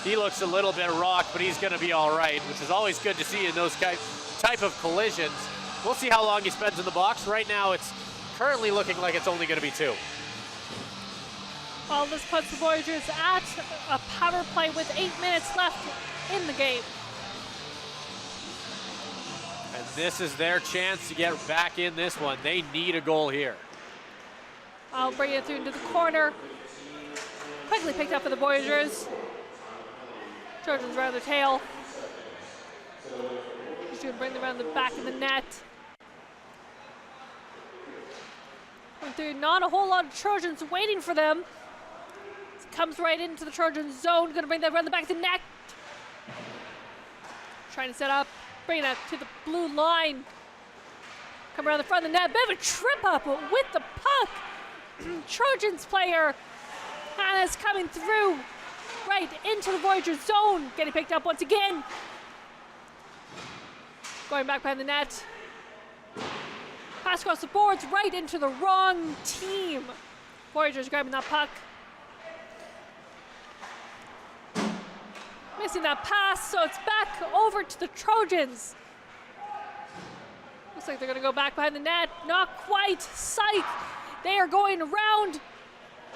He looks a little bit rocked, but he's going to be all right, which is always good to see in those type of collisions. We'll see how long he spends in the box. Right now, it's currently looking like it's only going to be 2. Well, this puts the Voyageurs at a power play with 8 minutes left in the game. And this is their chance to get back in this one. They need a goal here. I'll bring it through into the corner. Quickly picked up for the Voyageurs. Trojans around the tail. Just gonna bring them around the back of the net. Went through, not a whole lot of Trojans waiting for them. Comes right into the Trojan zone, gonna bring that around the back of the net. Trying to set up, bring that to the blue line. Come around the front of the net, bit of a trip up with the puck. Trojans player, Hannah's coming through right into the Voyager zone. Getting picked up once again. Going back behind the net. Pass across the boards right into the wrong team. Voyageurs grabbing that puck. Missing that pass, so it's back over to the Trojans. Looks like they're gonna go back behind the net. Not quite. Psych. They are going around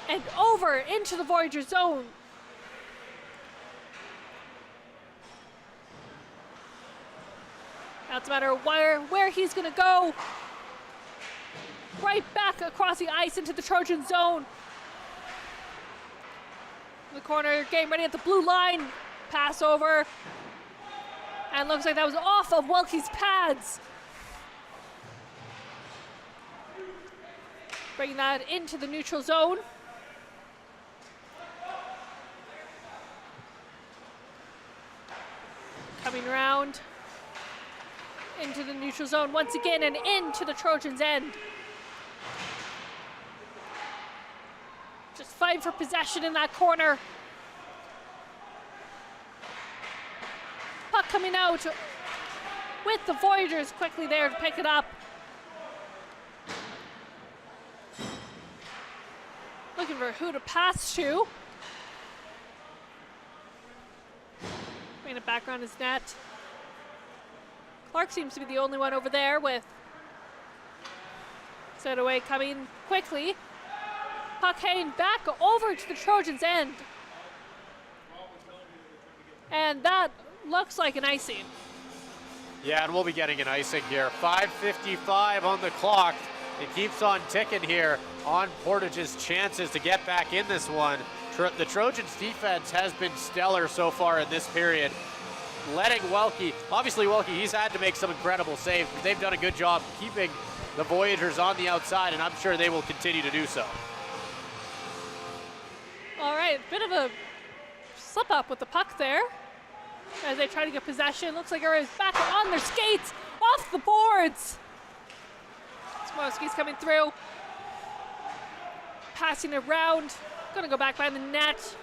and over into the Voyager zone. Now it's a matter of where he's gonna go. Right back across the ice into the Trojan zone. The corner, game ready at the blue line. Pass over. And looks like that was off of Welke's pads. Bringing that into the neutral zone. Coming around into the neutral zone once again and into the Trojans' end. Just fighting for possession in that corner. Puck coming out with the Voyageurs quickly there to pick it up. Looking for who to pass to. Bringing it back around his net. Clark seems to be the only one over there with Sidaway coming quickly. Puck heading back over to the Trojans' end. And that looks like an icing. Yeah, and we'll be getting an icing here. 5:55 on the clock. It keeps on ticking here on Portage's chances to get back in this one. The Trojans' defense has been stellar so far in this period. Letting Welke, obviously Welke, he's had to make some incredible saves, but they've done a good job keeping the Voyageurs on the outside, and I'm sure they will continue to do so. All right, bit of a slip up with the puck there. as they try to get possession. Looks like they're back on their skates, off the boards. Smolski's coming through, passing it around, gonna go back by the net.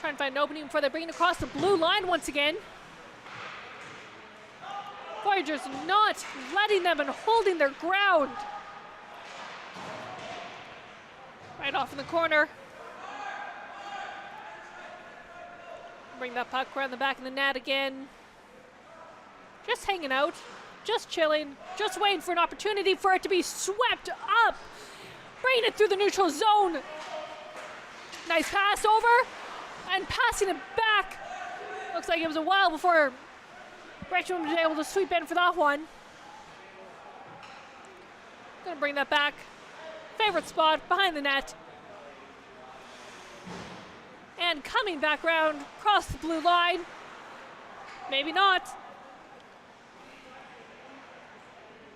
Trying to find an opening before they bring it across the blue line once again. Voyageurs not letting them and holding their ground. Right off in the corner. Bring that puck around the back of the net again. Just hanging out, just chilling, just waiting for an opportunity for it to be swept up. Bringing it through the neutral zone. Nice pass over and passing it back. Looks like it was a while before Richmond was able to sweep in for that one. Gonna bring that back. Favorite spot behind the net. And coming back around across the blue line. Maybe not.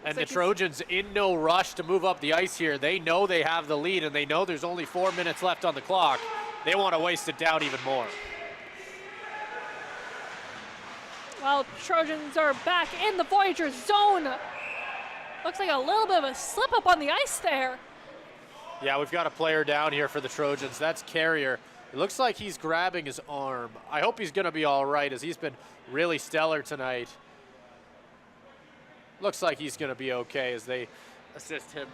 And the Trojans in no rush to move up the ice here. They know they have the lead and they know there's only 4 minutes left on the clock. They want to waste it down even more. Well, Trojans are back in the Voyageurs zone. Looks like a little bit of a slip up on the ice there. Yeah, we've got a player down here for the Trojans. That's Carrier. It looks like he's grabbing his arm. I hope he's going to be all right, as he's been really stellar tonight. Looks like he's going to be okay as they assist him.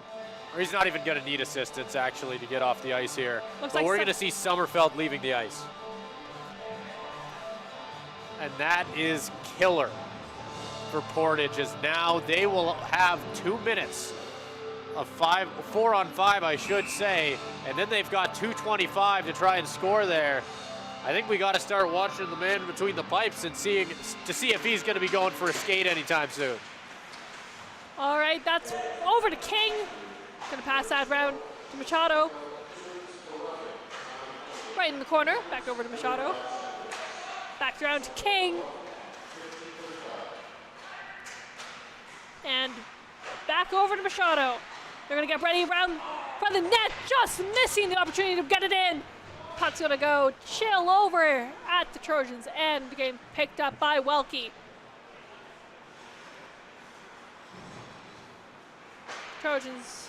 Or he's not even going to need assistance, actually, to get off the ice here. But like we're going to see Sommerfeld leaving the ice. And that is killer for Portage, as now they will have 2 minutes of 4 on 5, I should say, and then they've got 2:25 to try and score there. I think we got to start watching the man between the pipes and see if he's going to be going for a skate anytime soon. All right, that's over to King. Gonna pass that round to Machado. Right in the corner, back over to Machado. Back around to King. And back over to Machado. They're gonna get ready around from the net, just missing the opportunity to get it in. Puck's gonna go chill over at the Trojans and getting picked up by Welke. Trojans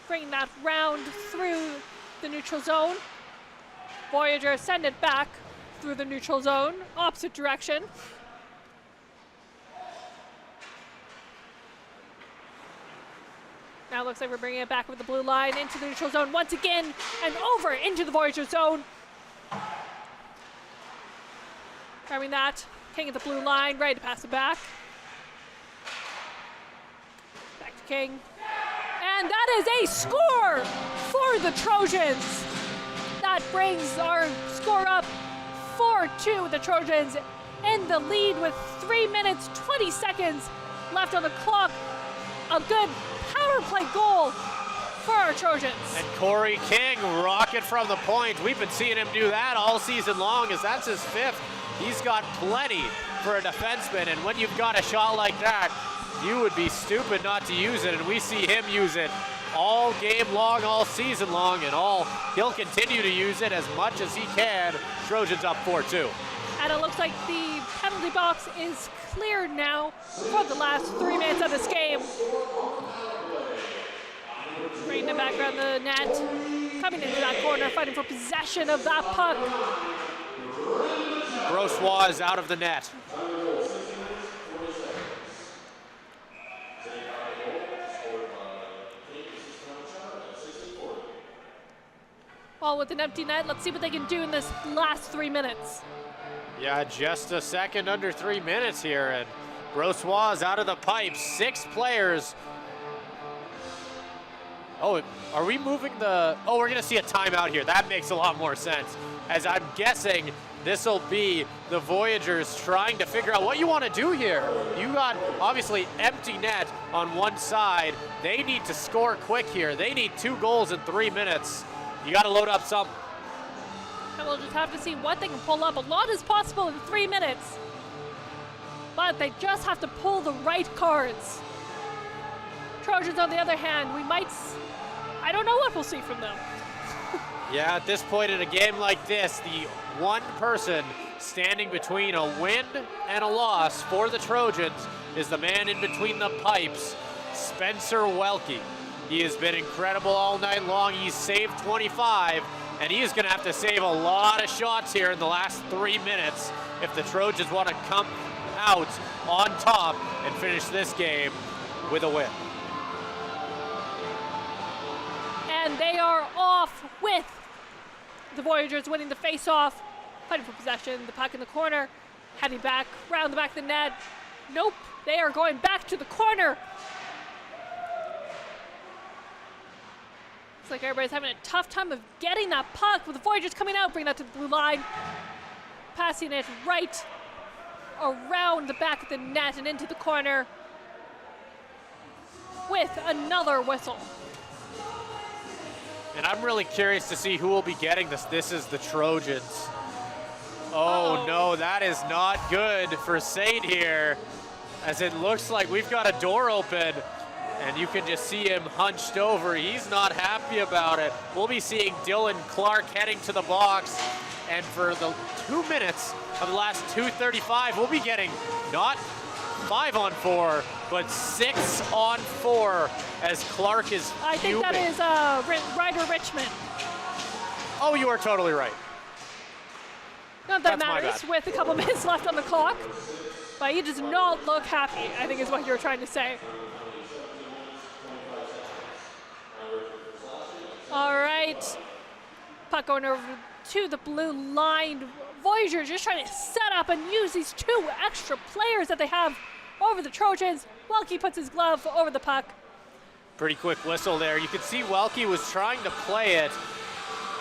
bring that round through the neutral zone. Voyageurs send it back through the neutral zone, opposite direction. Now it looks like we're bringing it back with the blue line into the neutral zone once again and over into the Voyager zone. Grabbing that, King at the blue line, ready to pass it back. Back to King. And that is a score for the Trojans. That brings our score up 4-2. The Trojans in the lead with 3 minutes, 20 seconds left on the clock. A good power play goal for our Trojans. And Corey King rocket from the point. We've been seeing him do that all season long, as that's his 5th. He's got plenty for a defenseman, and when you've got a shot like that, you would be stupid not to use it, and we see him use it all game long, all season long, and he'll continue to use it as much as he can. Trojans up 4-2. And it looks like the penalty box is cleared now for the last 3 minutes of this game. Bringing it back around the net, coming into that corner, fighting for possession of that puck. Brossois is out of the net. Well, with an empty net, let's see what they can do in this last 3 minutes. Yeah, just a second under 3 minutes here, and Brossois is out of the pipe. 6 players. Oh, are we moving the... Oh, we're going to see a timeout here. That makes a lot more sense, as I'm guessing this will be the Voyageurs trying to figure out what you want to do here. You got, obviously, empty net on one side. They need to score quick here. They need 2 goals in 3 minutes. You got to load up something. And we'll just have to see what they can pull up. A lot is possible in 3 minutes. But they just have to pull the right cards. Trojans, on the other hand, I don't know what we'll see from them. Yeah, at this point in a game like this, the one person standing between a win and a loss for the Trojans is the man in between the pipes, Spencer Welke. He has been incredible all night long. He's saved 25, and he is going to have to save a lot of shots here in the last 3 minutes if the Trojans want to come out on top and finish this game with a win. And they are off with the Voyageurs winning the face-off, fighting for possession, the puck in the corner, heading back, round the back of the net. Nope, they are going back to the corner. Looks like everybody's having a tough time of getting that puck, with the Voyageurs coming out, bringing that to the blue line, passing it right around the back of the net and into the corner with another whistle. And I'm really curious to see who will be getting this. This is the Trojans. Oh no, that is not good for SAIT here, as it looks like we've got a door open and you can just see him hunched over. He's not happy about it. We'll be seeing Dylan Clark heading to the box, and for the 2 minutes of the last 2:35, we'll be getting not 5-on-4, but 6-on-4 as Clark is I think fuming. that is Ryder Richmond. Oh, you are totally right. Not that That's my matters bad. with a couple minutes left on the clock, but he does not look happy, I think is what you were trying to say. All right, puck going over to the blue line. Voyageurs just trying to set up and use these 2 extra players that they have over the Trojans. Welke puts his glove over the puck. Pretty quick whistle there. You can see Welke was trying to play it.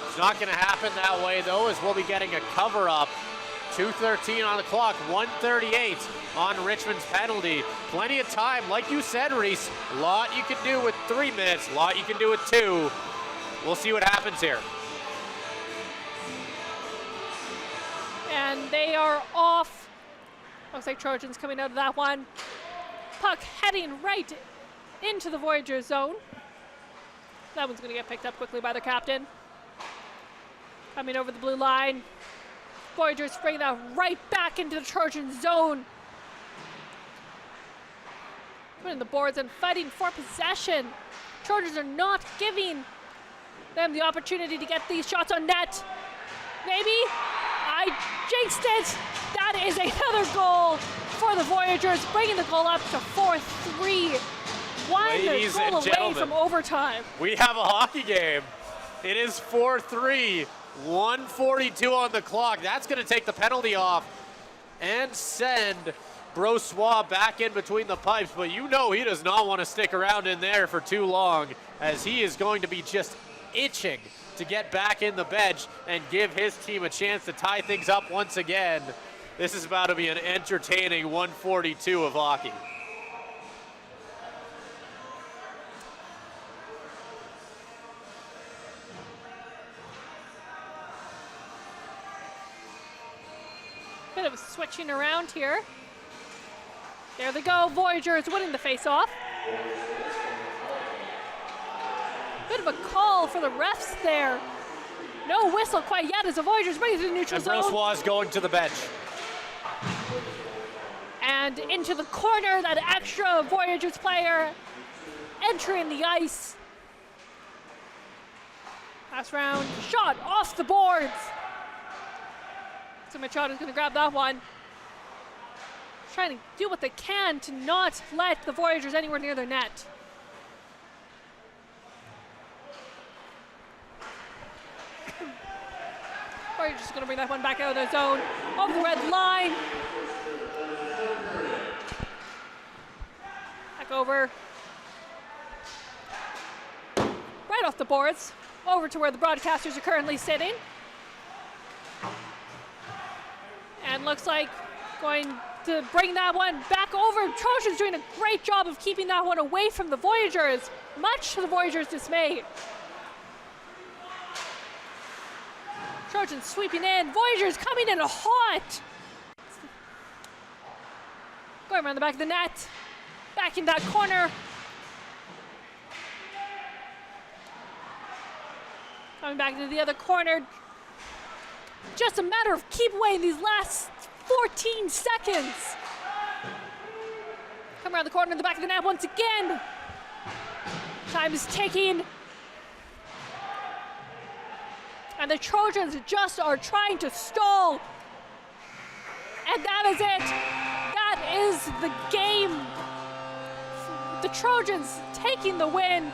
It's not going to happen that way, though, as we'll be getting a cover-up. 2:13 on the clock, 1:38 on Richmond's penalty. Plenty of time. Like you said, Reese, a lot you can do with 3 minutes, a lot you can do with 2. We'll see what happens here. And they are off. Looks like Trojans coming out of that one. Puck heading right into the Voyager zone. That one's going to get picked up quickly by their captain. Coming over the blue line. Voyageurs bring that right back into the Trojan zone. Putting the boards and fighting for possession. Trojans are not giving them the opportunity to get these shots on net. Maybe? I jinxed it. That is another goal for the Voyageurs, bringing the goal up to 4-3. Ladies One and goal away gentlemen, from overtime. we have a hockey game. It is 4-3, 1:42 on the clock. That's going to take the penalty off and send Brossois back in between the pipes, but you know he does not want to stick around in there for too long, as he is going to be just itching to get back in the bench and give his team a chance to tie things up once again. This is about to be an entertaining 142 of hockey. Bit of switching around here. There they go, Voyageurs winning the face-off. Bit of a call for the refs there. No whistle quite yet as the Voyageurs bring it to the neutral And zone. Brossois is going to the bench. And into the corner, that extra Voyageurs player entering the ice. Pass round, shot off the boards. So Machado is going to grab that one. Trying to do what they can to not let the Voyageurs anywhere near their net. Voyageurs just going to bring that one back out of their zone. Over the red line. Back over. Right off the boards. Over to where the broadcasters are currently sitting. And looks like going to bring that one back over. Trojans doing a great job of keeping that one away from the Voyageurs, much to the Voyageurs' dismay. Trojans sweeping in. Voyageurs coming in hot. Going around the back of the net. Back in that corner. Coming back into the other corner. Just a matter of keep away in these last 14 seconds. Come around the corner in the back of the net once again. Time is ticking. And the Trojans just are trying to stall. And that is it. That is the game. The Trojans taking the win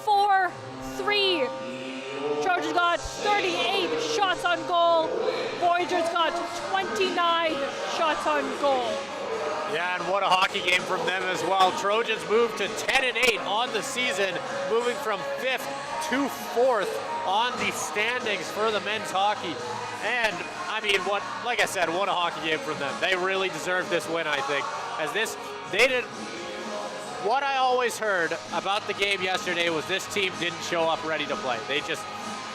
4-3. Trojans got 38 shots on goal. Voyageurs got 29 shots on goal. Yeah, and what a hockey game from them as well. Trojans moved to 10-8 on the season, moving from 5th to 4th on the standings for the men's hockey. And I mean, like I said, what a hockey game from them. They really deserved this win, I think. What I always heard about the game yesterday was this team didn't show up ready to play. They just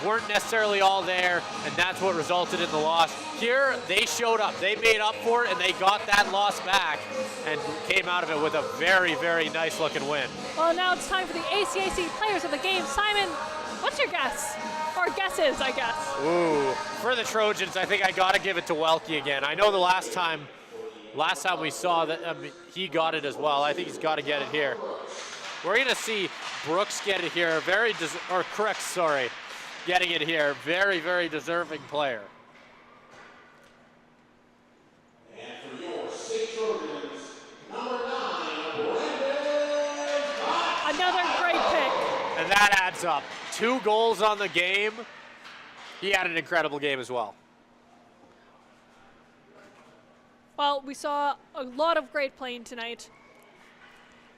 weren't necessarily all there, and that's what resulted in the loss. Here, they showed up. They made up for it, and they got that loss back and came out of it with a very, very nice-looking win. Well, now it's time for the ACAC players of the game. Simon, what's your guess? Or guesses, I guess. Ooh, for the Trojans, I think I got to give it to Welke again. I know the last time we saw that he got it as well. I think he's got to get it here. We're going to see Brooks get it here. Getting it here. Very, very deserving player. And for your SAIT Trojans, number 9, Brandon. Another great pick. And that adds up. 2 goals on the game. He had an incredible game as well. Well, we saw a lot of great playing tonight.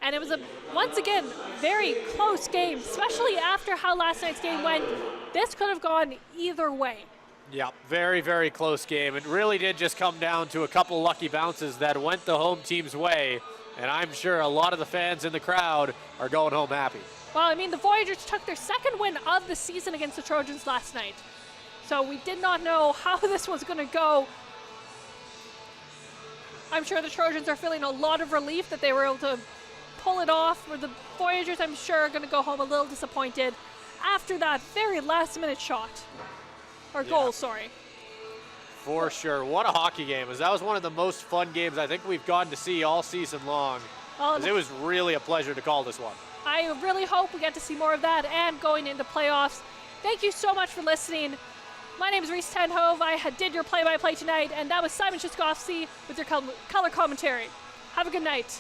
And it was once again, very close game, especially after how last night's game went. This could have gone either way. Yeah, very, very close game. It really did just come down to a couple lucky bounces that went the home team's way. And I'm sure a lot of the fans in the crowd are going home happy. Well, I mean, the Voyageurs took their second win of the season against the Trojans last night. So we did not know how this was going to go. I'm sure the Trojans are feeling a lot of relief that they were able to pull it off. For the Voyageurs, I'm sure, are going to go home a little disappointed after that very last-minute shot. Or goal, sorry. For sure. What a hockey game. That was one of the most fun games I think we've gotten to see all season long. Well, it was really a pleasure to call this one. I really hope we get to see more of that and going into playoffs. Thank you so much for listening. My name is Reese Tenhove. I did your play-by-play tonight, and that was Simon Shiskowski with your color commentary. Have a good night.